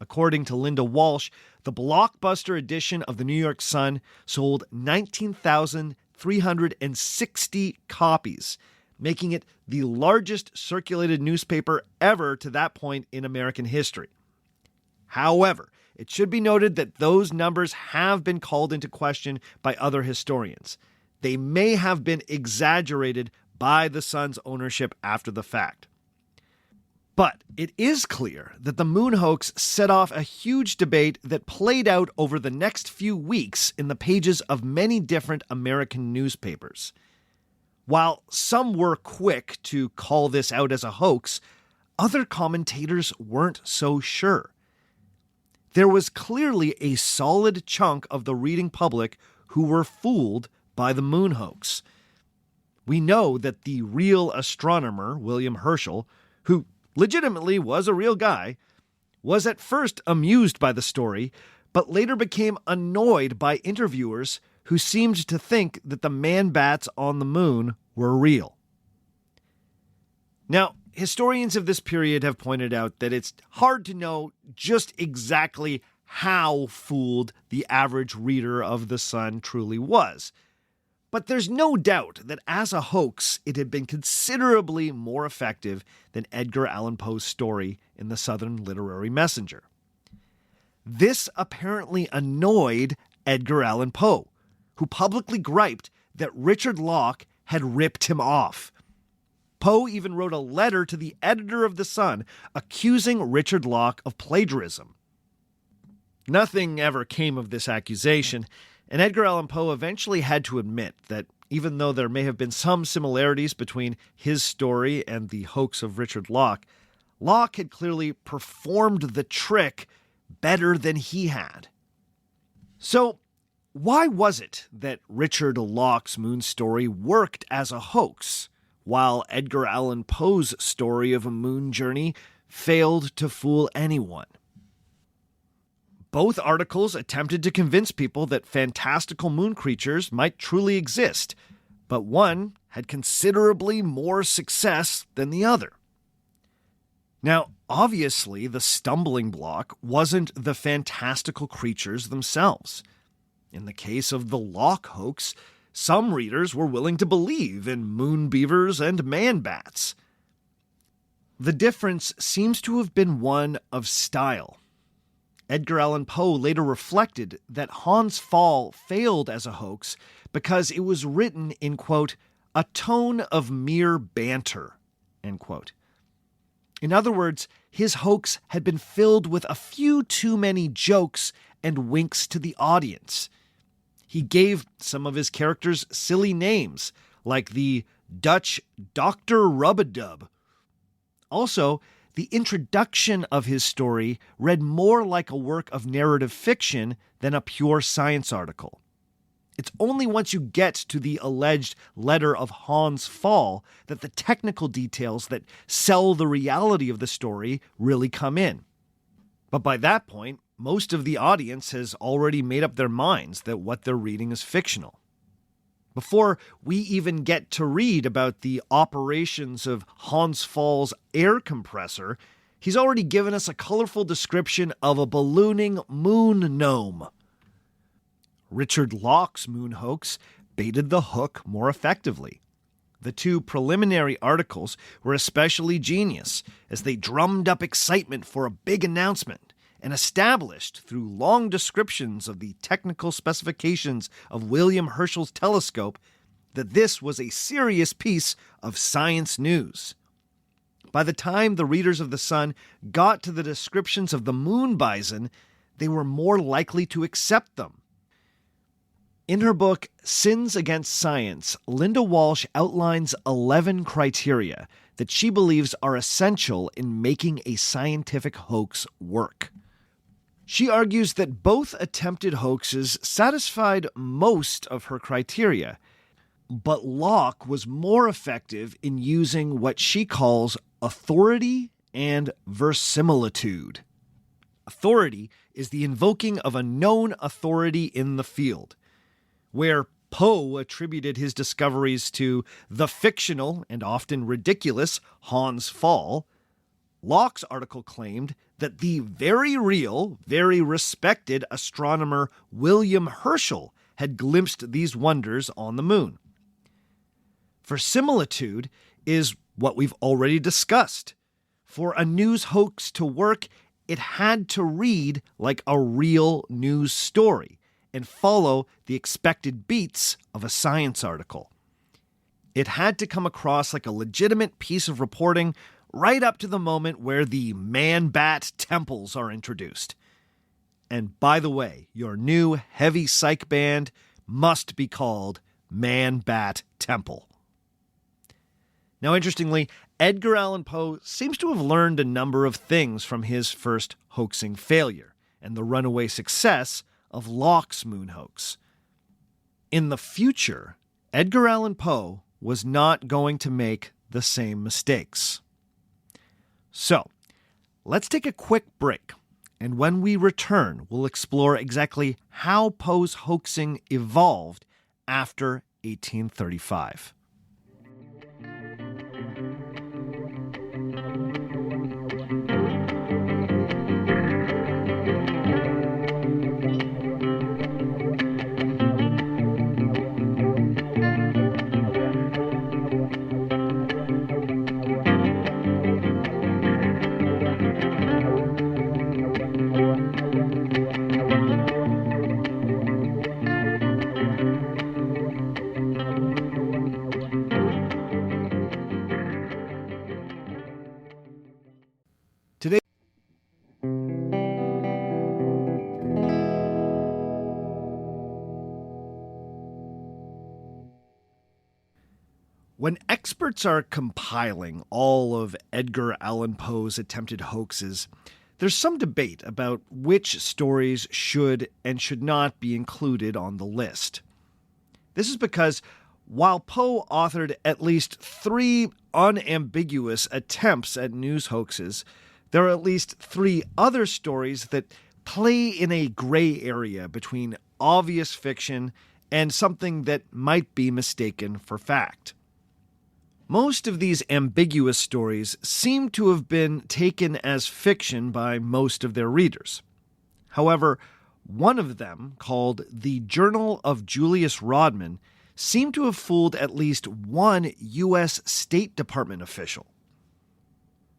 According to Linda Walsh, the blockbuster edition of the New York Sun sold 19,360 copies, making it the largest circulated newspaper ever to that point in American history. However, it should be noted that those numbers have been called into question by other historians. They may have been exaggerated by the Sun's ownership after the fact. But it is clear that the moon hoax set off a huge debate that played out over the next few weeks in the pages of many different American newspapers. While some were quick to call this out as a hoax, other commentators weren't so sure. There was clearly a solid chunk of the reading public who were fooled by the moon hoax. We know that the real astronomer, William Herschel, who legitimately was a real guy, was at first amused by the story, but later became annoyed by interviewers who seemed to think that the man-bats on the moon were real. Now, historians of this period have pointed out that it's hard to know just exactly how fooled the average reader of The Sun truly was. But there's no doubt that as a hoax, it had been considerably more effective than Edgar Allan Poe's story in the Southern Literary Messenger. This apparently annoyed Edgar Allan Poe, who publicly griped that Richard Locke had ripped him off. Poe even wrote a letter to the editor of The Sun accusing Richard Locke of plagiarism. Nothing ever came of this accusation, and Edgar Allan Poe eventually had to admit that even though there may have been some similarities between his story and the hoax of Richard Locke, Locke had clearly performed the trick better than he had. So, why was it that Richard Locke's moon story worked as a hoax, while Edgar Allan Poe's story of a moon journey failed to fool anyone? Both articles attempted to convince people that fantastical moon creatures might truly exist, but one had considerably more success than the other. Now, obviously, the stumbling block wasn't the fantastical creatures themselves. In the case of the Locke hoax, some readers were willing to believe in moon beavers and man-bats. The difference seems to have been one of style. Edgar Allan Poe later reflected that Hans' fall failed as a hoax because it was written in, quote, a tone of mere banter, end quote. In other words, his hoax had been filled with a few too many jokes and winks to the audience. He gave some of his characters silly names, like the Dutch Dr. Rub-a-Dub. Also, the introduction of his story read more like a work of narrative fiction than a pure science article. It's only once you get to the alleged letter of Hans' fall that the technical details that sell the reality of the story really come in. But by that point, most of the audience has already made up their minds that what they're reading is fictional. Before we even get to read about the operations of Hans Fall's air compressor, he's already given us a colorful description of a ballooning moon gnome. Richard Locke's moon hoax baited the hook more effectively. The two preliminary articles were especially genius, as they drummed up excitement for a big announcement and established, through long descriptions of the technical specifications of William Herschel's telescope, that this was a serious piece of science news. By the time the readers of The Sun got to the descriptions of the moon bison, they were more likely to accept them. In her book, Sins Against Science, Linda Walsh outlines 11 criteria that she believes are essential in making a scientific hoax work. She argues that both attempted hoaxes satisfied most of her criteria, but Locke was more effective in using what she calls authority and verisimilitude. Authority is the invoking of a known authority in the field. Where Poe attributed his discoveries to the fictional and often ridiculous Hans Fall, Locke's article claimed that the very real, very respected astronomer William Herschel had glimpsed these wonders on the moon. Verisimilitude is what we've already discussed. For a news hoax to work, it had to read like a real news story and follow the expected beats of a science article. It had to come across like a legitimate piece of reporting right up to the moment where the man-bat temples are introduced. And by the way, your new heavy psych band must be called Man-Bat Temple. Now, interestingly, Edgar Allan Poe seems to have learned a number of things from his first hoaxing failure and the runaway success of Locke's moon hoax. In the future, Edgar Allan Poe was not going to make the same mistakes. So, let's take a quick break, and when we return, we'll explore exactly how Poe's hoaxing evolved after 1835. When experts are compiling all of Edgar Allan Poe's attempted hoaxes, there's some debate about which stories should and should not be included on the list. This is because while Poe authored at least 3 unambiguous attempts at news hoaxes, there are at least 3 other stories that play in a gray area between obvious fiction and something that might be mistaken for fact. Most of these ambiguous stories seem to have been taken as fiction by most of their readers. However, one of them, called The Journal of Julius Rodman, seemed to have fooled at least one U.S. State Department official.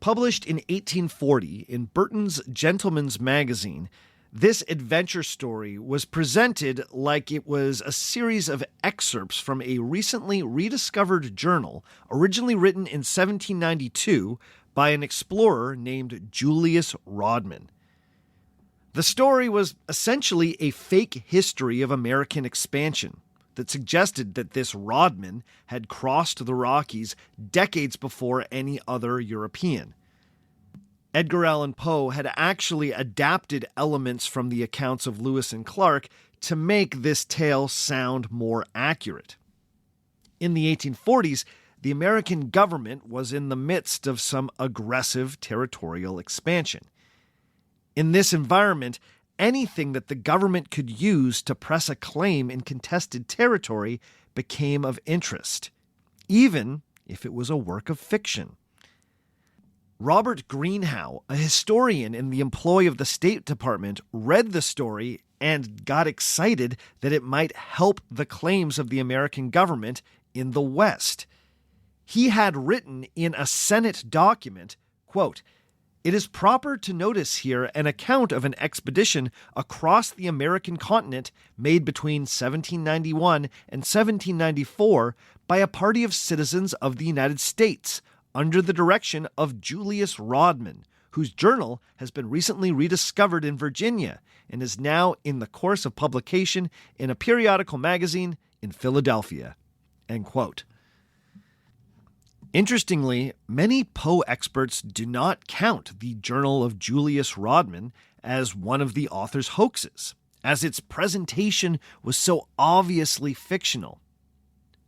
Published in 1840 in Burton's Gentleman's Magazine, this adventure story was presented like it was a series of excerpts from a recently rediscovered journal originally written in 1792 by an explorer named Julius Rodman. The story was essentially a fake history of American expansion that suggested that this Rodman had crossed the Rockies decades before any other European. Edgar Allan Poe had actually adapted elements from the accounts of Lewis and Clark to make this tale sound more accurate. In the 1840s, the American government was in the midst of some aggressive territorial expansion. In this environment, anything that the government could use to press a claim in contested territory became of interest, even if it was a work of fiction. Robert Greenhow, a historian in the employ of the State Department, read the story and got excited that it might help the claims of the American government in the West. He had written in a Senate document, quote, "It is proper to notice here an account of an expedition across the American continent made between 1791 and 1794 by a party of citizens of the United States, under the direction of Julius Rodman, whose journal has been recently rediscovered in Virginia and is now in the course of publication in a periodical magazine in Philadelphia." End quote. Interestingly, many Poe experts do not count the Journal of Julius Rodman as one of the author's hoaxes, as its presentation was so obviously fictional.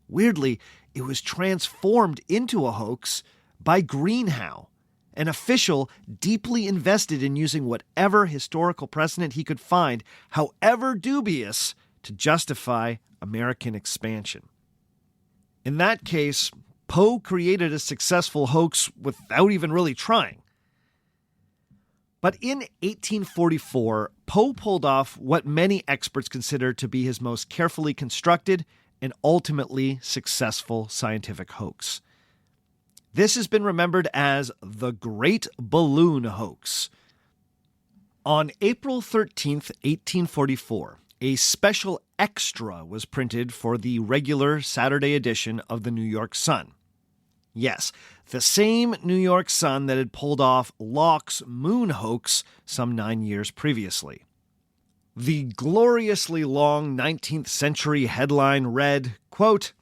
Weirdly, it was transformed into a hoax by Greenhow, an official deeply invested in using whatever historical precedent he could find, however dubious, to justify American expansion. In that case, Poe created a successful hoax without even really trying. But in 1844, Poe pulled off what many experts consider to be his most carefully constructed and ultimately successful scientific hoax. This has been remembered as the Great Balloon Hoax. On April 13th, 1844, a special extra was printed for the regular Saturday edition of the New York Sun. Yes, the same New York Sun that had pulled off Locke's moon hoax some 9 years previously. The gloriously long 19th century headline read, quote,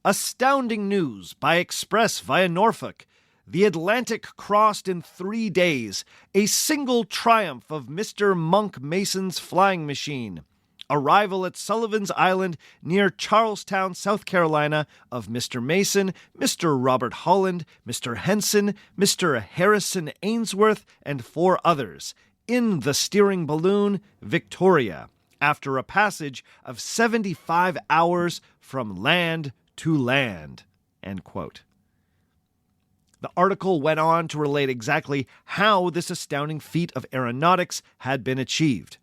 "Astounding news by express via Norfolk. The Atlantic crossed in 3 days. A single triumph of Mr. Monk Mason's flying machine. Arrival at Sullivan's Island near Charlestown, South Carolina, of Mr. Mason, Mr. Robert Holland, Mr. Henson, Mr. Harrison Ainsworth, and 4 others, in the steering balloon Victoria, after a passage of 75 hours from land to land." End quote. The article went on to relate exactly how this astounding feat of aeronautics had been achieved.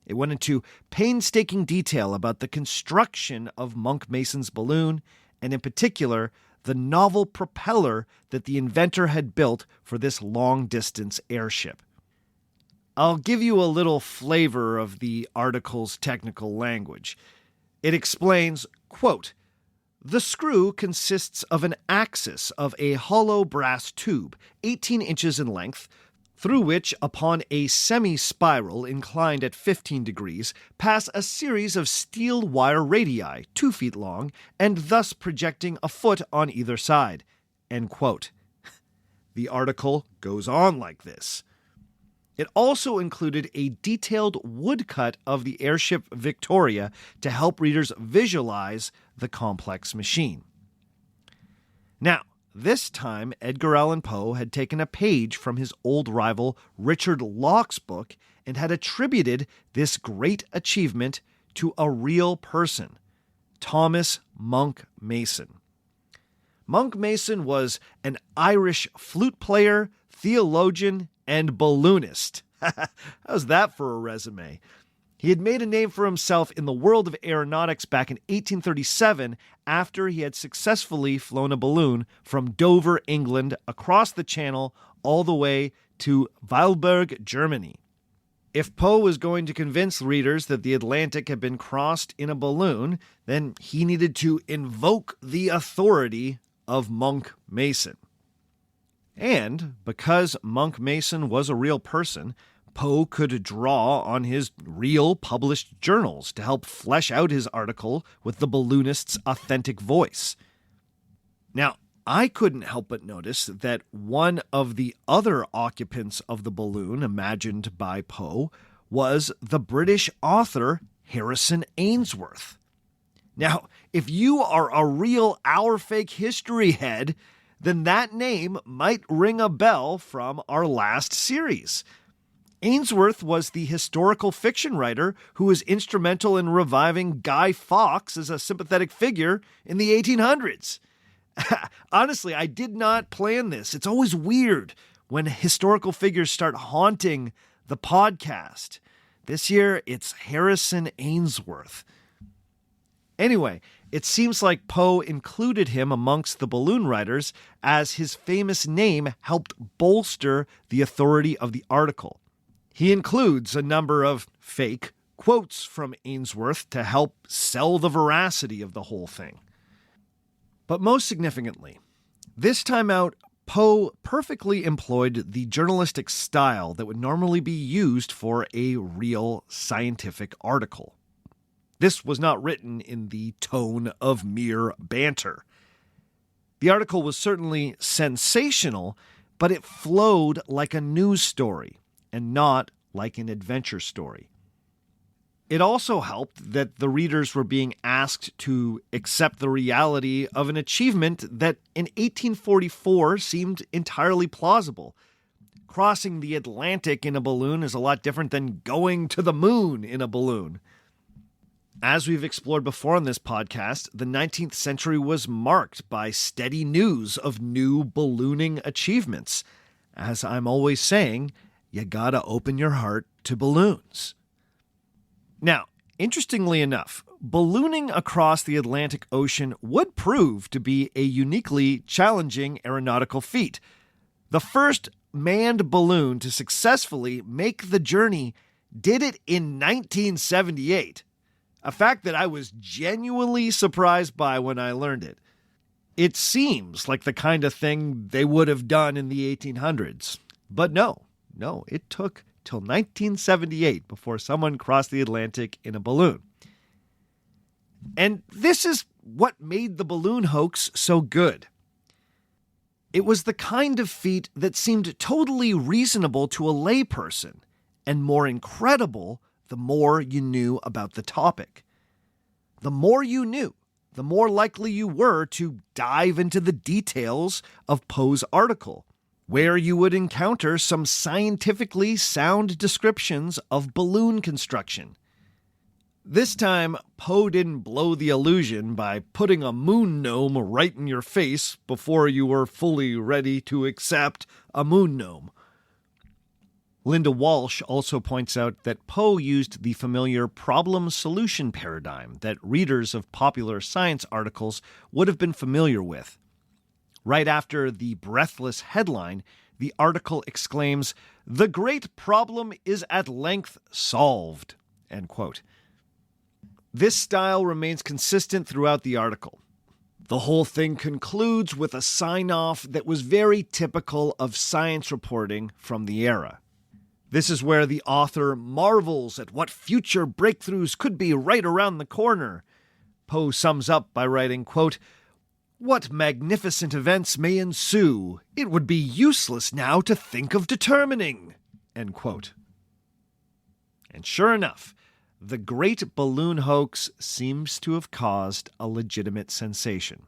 It went into painstaking detail about the construction of Monk Mason's balloon, and in particular, the novel propeller that the inventor had built for this long-distance airship. I'll give you a little flavor of the article's technical language. It explains, quote, "The screw consists of an axis of a hollow brass tube, 18 inches in length, through which, upon a semi-spiral inclined at 15 degrees, pass a series of steel wire radii 2 feet long, and thus projecting a foot on either side." End quote. The article goes on like this. It also included a detailed woodcut of the airship Victoria to help readers visualize the complex machine. Now, this time Edgar Allan Poe had taken a page from his old rival Richard Locke's book and had attributed this great achievement to a real person, Thomas Monk Mason. Monk Mason was an Irish flute player, theologian, and balloonist. How's that for a resume? He had made a name for himself in the world of aeronautics back in 1837 after he had successfully flown a balloon from Dover, England, across the Channel all the way to Weilburg, Germany. If Poe was going to convince readers that the Atlantic had been crossed in a balloon, then he needed to invoke the authority of Monk Mason. And because Monk Mason was a real person, Poe could draw on his real published journals to help flesh out his article with the balloonist's authentic voice. Now, I couldn't help but notice that one of the other occupants of the balloon imagined by Poe was the British author Harrison Ainsworth. Now, if you are a real Our Fake History head, then that name might ring a bell from our last series. Ainsworth was the historical fiction writer who was instrumental in reviving Guy Fawkes as a sympathetic figure in the 1800s. Honestly, I did not plan this. It's always weird when historical figures start haunting the podcast. This year, it's Harrison Ainsworth. Anyway, it seems like Poe included him amongst the balloon writers as his famous name helped bolster the authority of the article. He includes a number of fake quotes from Ainsworth to help sell the veracity of the whole thing. But most significantly, this time out, Poe perfectly employed the journalistic style that would normally be used for a real scientific article. This was not written in the tone of mere banter. The article was certainly sensational, but it flowed like a news story and not like an adventure story. It also helped that the readers were being asked to accept the reality of an achievement that in 1844 seemed entirely plausible. Crossing the Atlantic in a balloon is a lot different than going to the moon in a balloon. As we've explored before on this podcast, the 19th century was marked by steady news of new ballooning achievements. As I'm always saying, you gotta open your heart to balloons. Now, interestingly enough, ballooning across the Atlantic Ocean would prove to be a uniquely challenging aeronautical feat. The first manned balloon to successfully make the journey did it in 1978. A fact that I was genuinely surprised by when I learned it. It seems like the kind of thing they would have done in the 1800s. But no, it took till 1978 before someone crossed the Atlantic in a balloon. And this is what made the balloon hoax so good. It was the kind of feat that seemed totally reasonable to a layperson, and more incredible the more you knew about the topic. The more you knew, the more likely you were to dive into the details of Poe's article, where you would encounter some scientifically sound descriptions of balloon construction. This time, Poe didn't blow the illusion by putting a moon gnome right in your face before you were fully ready to accept a moon gnome. Linda Walsh also points out that Poe used the familiar problem-solution paradigm that readers of popular science articles would have been familiar with. Right after the breathless headline, the article exclaims, "The great problem is at length solved," end quote. This style remains consistent throughout the article. The whole thing concludes with a sign-off that was very typical of science reporting from the era. This is where the author marvels at what future breakthroughs could be right around the corner. Poe sums up by writing, quote, "What magnificent events may ensue! It would be useless now to think of determining," end quote. And sure enough, the great balloon hoax seems to have caused a legitimate sensation.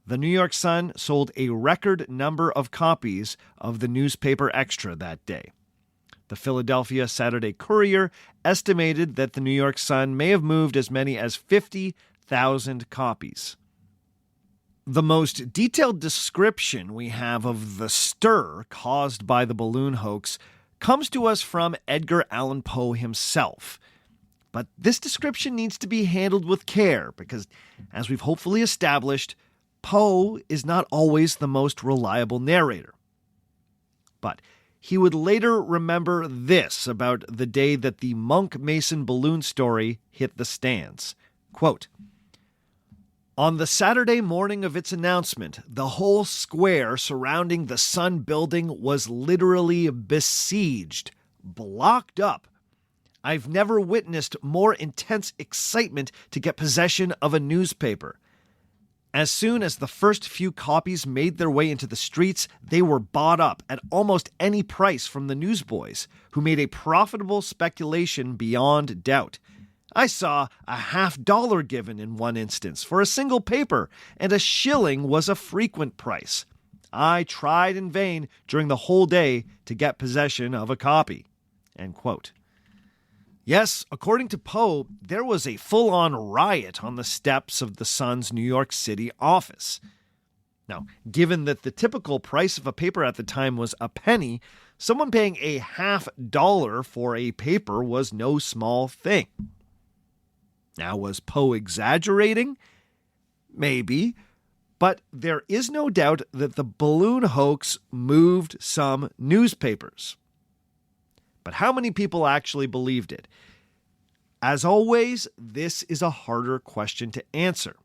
The New York Sun sold a record number of copies of the newspaper extra that day. The Philadelphia Saturday Courier estimated that the New York Sun may have moved as many as 50,000 copies. The most detailed description we have of the stir caused by the balloon hoax comes to us from Edgar Allan Poe himself. But this description needs to be handled with care because, as we've hopefully established, Poe is not always the most reliable narrator. But he would later remember this about the day that the Monk Mason balloon story hit the stands. Quote, "On the Saturday morning of its announcement, the whole square surrounding the Sun building was literally besieged, blocked up. I've never witnessed more intense excitement to get possession of a newspaper. As soon as the first few copies made their way into the streets, they were bought up at almost any price from the newsboys, who made a profitable speculation beyond doubt. I saw a $50 given in one instance for a single paper, and a shilling was a frequent price. I tried in vain during the whole day to get possession of a copy." End quote. Yes, according to Poe, there was a full-on riot on the steps of the Sun's New York City office. Now, given that the typical price of a paper at the time was a penny, someone paying a $50 for a paper was no small thing. Now, was Poe exaggerating? Maybe, but there is no doubt that the balloon hoax moved some newspapers. But how many people actually believed it? As always, this is a harder question to answer.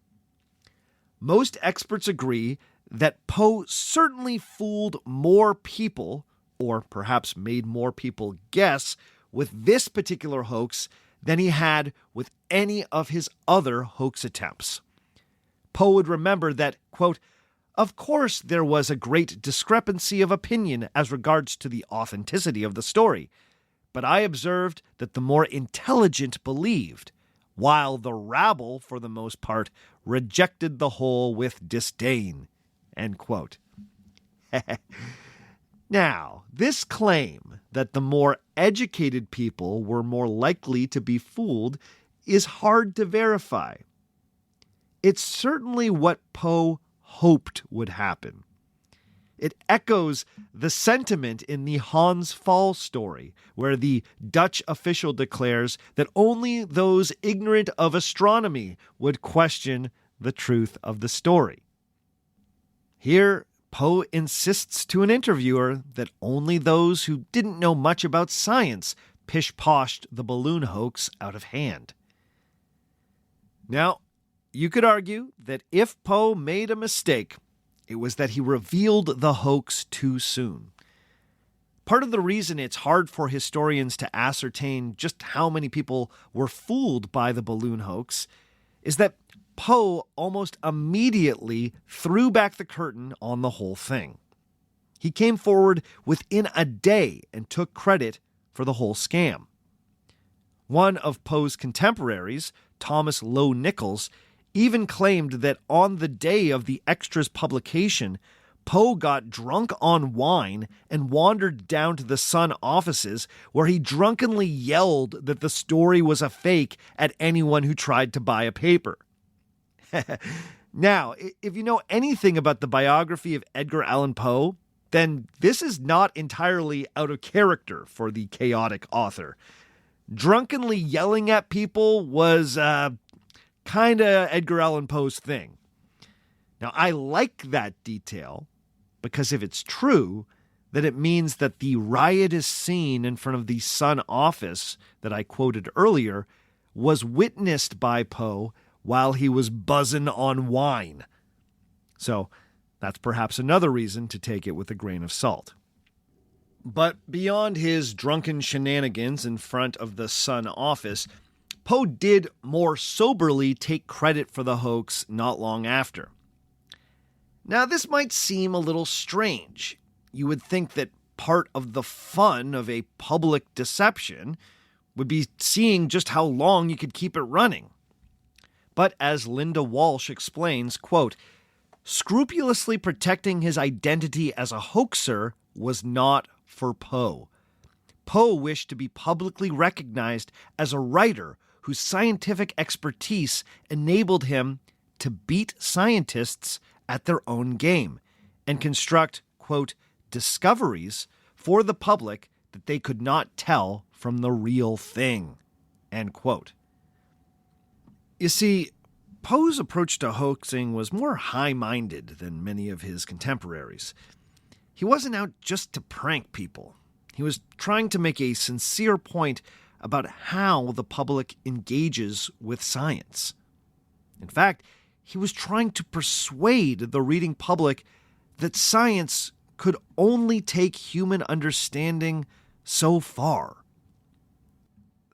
Most experts agree that Poe certainly fooled more people, or perhaps made more people guess, with this particular hoax than he had with any of his other hoax attempts. Poe would remember that, quote, "Of course there was a great discrepancy of opinion as regards to the authenticity of the story, but I observed that the more intelligent believed, while the rabble, for the most part, rejected the whole with disdain." End quote. Now, this claim that the more educated people were more likely to be fooled is hard to verify. It's certainly what Poe hoped would happen. It echoes the sentiment in the Hans Pfaall story, where the Dutch official declares that only those ignorant of astronomy would question the truth of the story. Here, Poe insists to an interviewer that only those who didn't know much about science pish-poshed the balloon hoax out of hand. Now, you could argue that if Poe made a mistake, it was that he revealed the hoax too soon. Part of the reason it's hard for historians to ascertain just how many people were fooled by the balloon hoax is that Poe almost immediately threw back the curtain on the whole thing. He came forward within a day and took credit for the whole scam. One of Poe's contemporaries, Thomas Low Nichols, even claimed that on the day of the extra's publication, Poe got drunk on wine and wandered down to the Sun offices, where he drunkenly yelled that the story was a fake at anyone who tried to buy a paper. Now, if you know anything about the biography of Edgar Allan Poe, then this is not entirely out of character for the chaotic author. Drunkenly yelling at people was kind of Edgar Allan Poe's thing. Now, I like that detail because if it's true, then it means that the riotous scene in front of the Sun office that I quoted earlier was witnessed by Poe while he was buzzing on wine. So that's perhaps another reason to take it with a grain of salt. But beyond his drunken shenanigans in front of the Sun office, Poe did more soberly take credit for the hoax not long after. Now, this might seem a little strange. You would think that part of the fun of a public deception would be seeing just how long you could keep it running. But as Linda Walsh explains, quote, "Scrupulously protecting his identity as a hoaxer was not for Poe. Poe wished to be publicly recognized as a writer whose scientific expertise enabled him to beat scientists at their own game and construct, quote, discoveries for the public that they could not tell from the real thing," end quote. You see, Poe's approach to hoaxing was more high-minded than many of his contemporaries. He wasn't out just to prank people. He was trying to make a sincere point about how the public engages with science. In fact, he was trying to persuade the reading public that science could only take human understanding so far.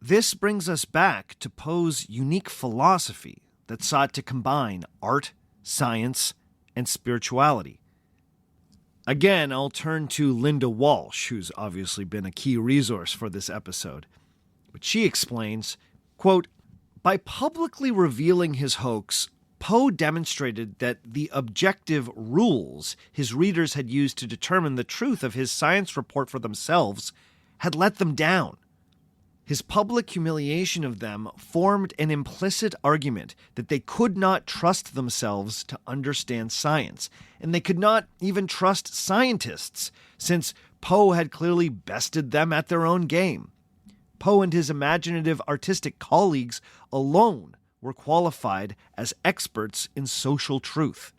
This brings us back to Poe's unique philosophy that sought to combine art science, and spirituality. Again, I'll turn to Linda Walsh, who's obviously been a key resource for this episode. But she explains, quote, "By publicly revealing his hoax, Poe demonstrated that the objective rules his readers had used to determine the truth of his science report for themselves had let them down. His public humiliation of them formed an implicit argument that they could not trust themselves to understand science, and they could not even trust scientists, since Poe had clearly bested them at their own game. Poe and his imaginative artistic colleagues alone were qualified as experts in social truth.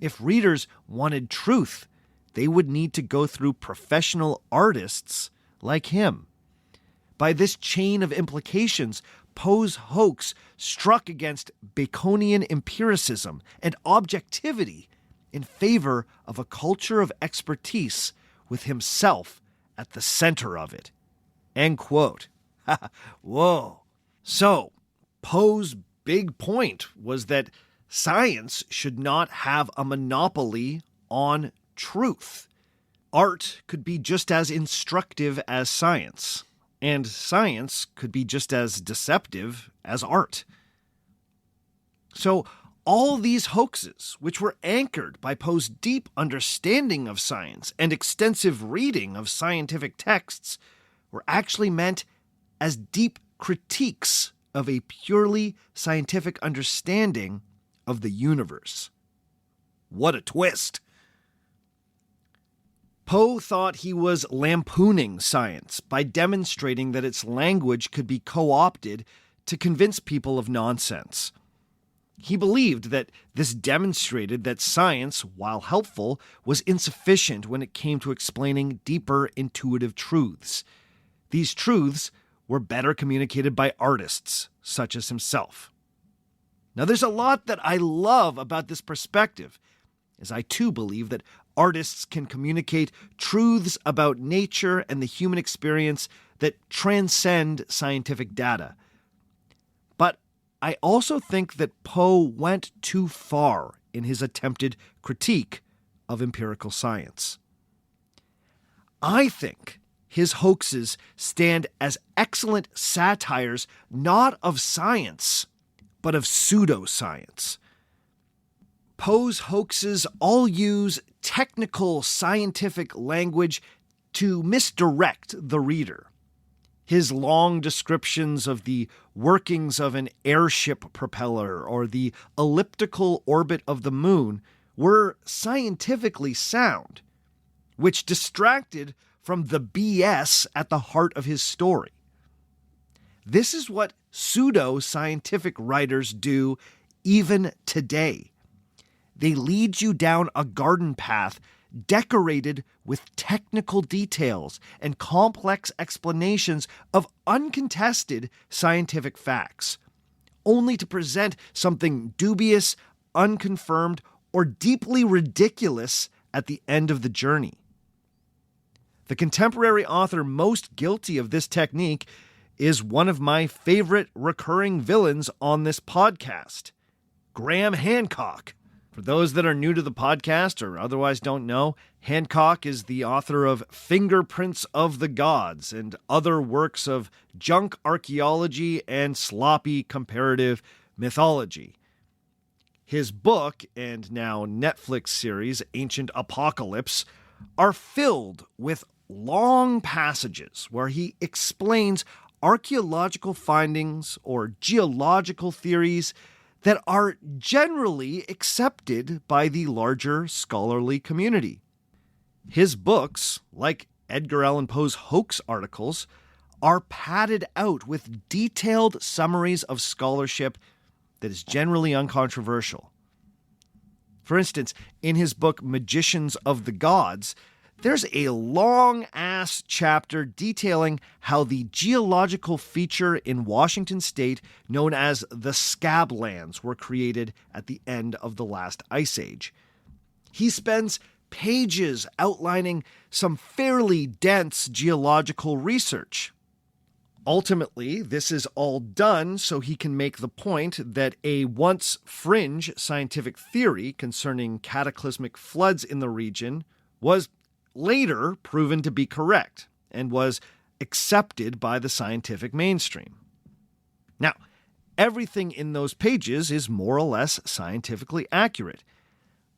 If readers wanted truth, they would need to go through professional artists like him. By this chain of implications, Poe's hoax struck against Baconian empiricism and objectivity in favor of a culture of expertise with himself at the center of it." End quote. Whoa. So, Poe's big point was that science should not have a monopoly on truth. Art could be just as instructive as science. And science could be just as deceptive as art. So all these hoaxes, which were anchored by Poe's deep understanding of science and extensive reading of scientific texts, were actually meant as deep critiques of a purely scientific understanding of the universe. What a twist! Poe thought he was lampooning science by demonstrating that its language could be co-opted to convince people of nonsense. He believed that this demonstrated that science, while helpful, was insufficient when it came to explaining deeper intuitive truths. These truths were better communicated by artists, such as himself. Now, there's a lot that I love about this perspective, as I too believe that artists can communicate truths about nature and the human experience that transcend scientific data. But I also think that Poe went too far in his attempted critique of empirical science. I think his hoaxes stand as excellent satires not of science, but of pseudoscience. Poe's hoaxes all use technical scientific language to misdirect the reader. His long descriptions of the workings of an airship propeller or the elliptical orbit of the moon were scientifically sound, which distracted from the BS at the heart of his story. This is what pseudo-scientific writers do even today. They lead you down a garden path decorated with technical details and complex explanations of uncontested scientific facts, only to present something dubious, unconfirmed, or deeply ridiculous at the end of the journey. The contemporary author most guilty of this technique is one of my favorite recurring villains on this podcast, Graham Hancock. For those that are new to the podcast or otherwise don't know, Hancock is the author of Fingerprints of the Gods and other works of junk archaeology and sloppy comparative mythology. His book and now Netflix series, Ancient Apocalypse, are filled with long passages where he explains archaeological findings or geological theories that are generally accepted by the larger scholarly community. His books, like Edgar Allan Poe's hoax articles, are padded out with detailed summaries of scholarship that is generally uncontroversial. For instance, in his book Magicians of the Gods, there's a long-ass chapter detailing how the geological feature in Washington state known as the Scablands were created at the end of the last ice age. He spends pages outlining some fairly dense geological research. Ultimately, this is all done so he can make the point that a once fringe scientific theory concerning cataclysmic floods in the region was later proven to be correct and was accepted by the scientific mainstream. Now, everything in those pages is more or less scientifically accurate,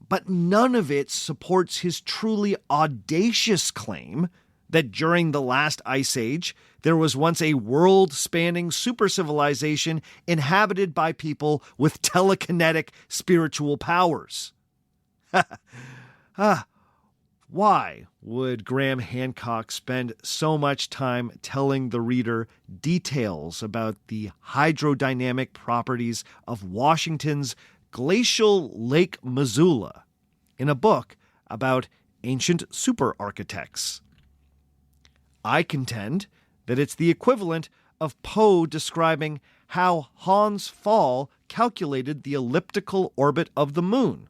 but none of it supports his truly audacious claim that during the last ice age, there was once a world-spanning super-civilization inhabited by people with telekinetic spiritual powers. Why would Graham Hancock spend so much time telling the reader details about the hydrodynamic properties of Washington's glacial Lake Missoula in a book about ancient super-architects? I contend that it's the equivalent of Poe describing how Hans Pfaall calculated the elliptical orbit of the moon,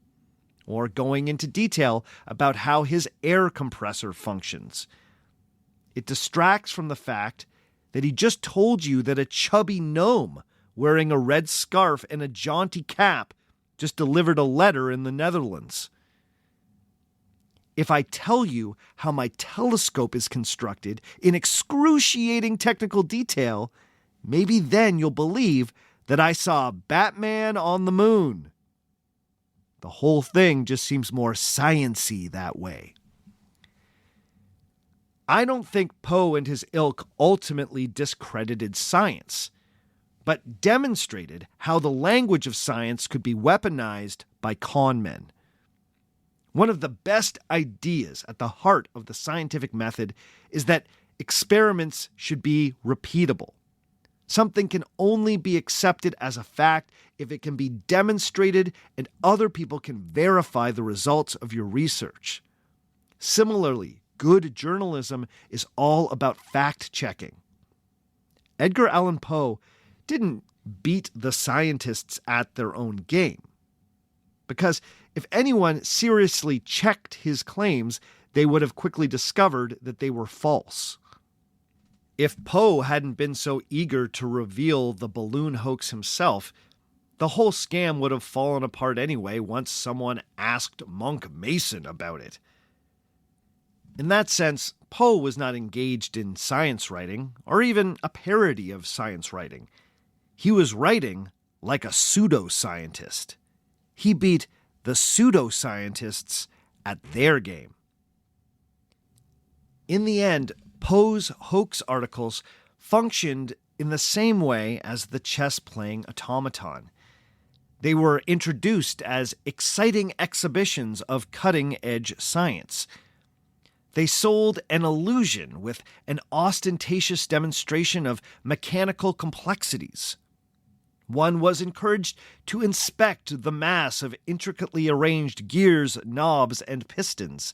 or going into detail about how his air compressor functions. It distracts from the fact that he just told you that a chubby gnome wearing a red scarf and a jaunty cap just delivered a letter in the Netherlands. If I tell you how my telescope is constructed in excruciating technical detail, maybe then you'll believe that I saw Batman on the moon. The whole thing just seems more science-y that way. I don't think Poe and his ilk ultimately discredited science, but demonstrated how the language of science could be weaponized by con men. One of the best ideas at the heart of the scientific method is that experiments should be repeatable. Something can only be accepted as a fact if it can be demonstrated and other people can verify the results of your research. Similarly, good journalism is all about fact-checking. Edgar Allan Poe didn't beat the scientists at their own game, because if anyone seriously checked his claims, they would have quickly discovered that they were false. If Poe hadn't been so eager to reveal the balloon hoax himself, the whole scam would have fallen apart anyway once someone asked Monk Mason about it. In that sense, Poe was not engaged in science writing, or even a parody of science writing. He was writing like a pseudoscientist. He beat the pseudoscientists at their game. In the end, Poe's hoax articles functioned in the same way as the chess-playing automaton. They were introduced as exciting exhibitions of cutting-edge science. They sold an illusion with an ostentatious demonstration of mechanical complexities. One was encouraged to inspect the mass of intricately arranged gears, knobs, and pistons.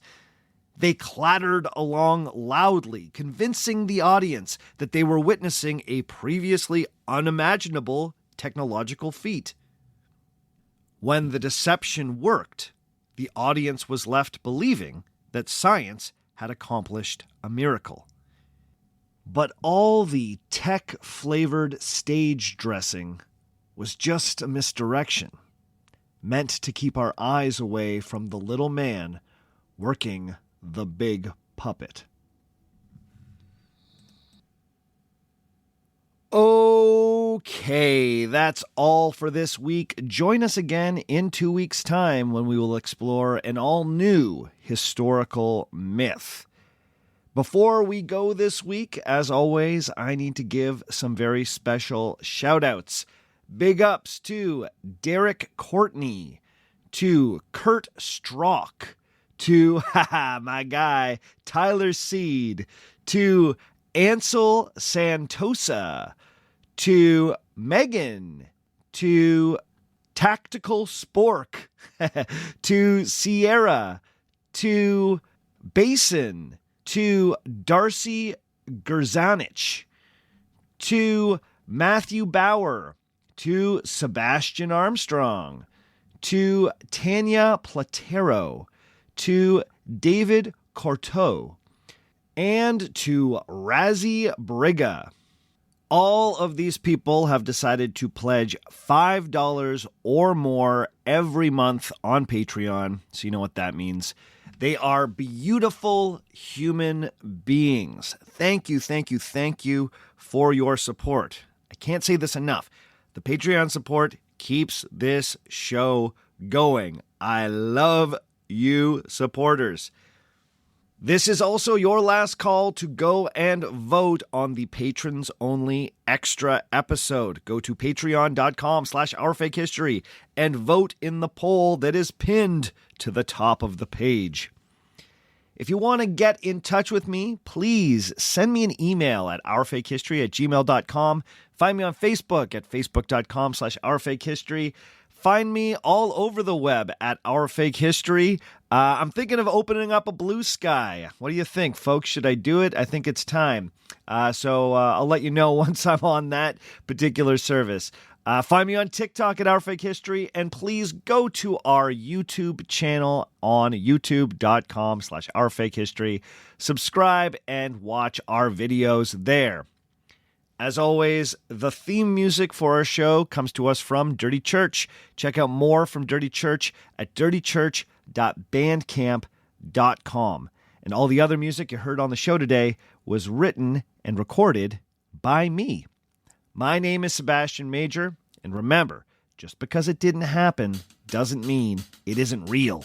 They clattered along loudly, convincing the audience that they were witnessing a previously unimaginable technological feat. When the deception worked, the audience was left believing that science had accomplished a miracle. But all the tech-flavored stage dressing was just a misdirection, meant to keep our eyes away from the little man working the big puppet. Okay, that's all for this week. Join us again in 2 weeks' time when we will explore an all-new historical myth. Before we go this week, as always, I need to give some very special shout-outs. Big ups to Derek Courtney, to Kurt Strock, to my guy Tyler Seed, to Ansel Santosa, to Megan, to Tactical Spork, to Sierra, to Basin, to Darcy Gerzanich, to Matthew Bauer, to Sebastian Armstrong, to Tanya Platero, to David Corteau, and to Razzie Briga. All of these people have decided to pledge $5 or more every month on Patreon, so you know what that means. They are beautiful human beings. Thank you, thank you, thank you for your support. I can't say this enough. The Patreon support keeps this show going. I love you supporters. This is also your last call to go and vote on the patrons-only extra episode. Go to patreon.com/ourfakehistory and vote in the poll that is pinned to the top of the page. If you want to get in touch with me, please send me an email at ourfakehistory@gmail.com. Find me on Facebook at facebook.com/ourfakehistory. Find me all over the web at Our Fake History. I'm thinking of opening up a Blue Sky. What do you think, folks? Should I do it? I think it's time. So I'll let you know once I'm on that particular service. Find me on TikTok at Our Fake History, and please go to our YouTube channel on youtube.com/ourfakehistory. Subscribe and watch our videos there. As always, the theme music for our show comes to us from Dirty Church. Check out more from Dirty Church at dirtychurch.bandcamp.com. And all the other music you heard on the show today was written and recorded by me. My name is Sebastian Major, and remember, just because it didn't happen doesn't mean it isn't real.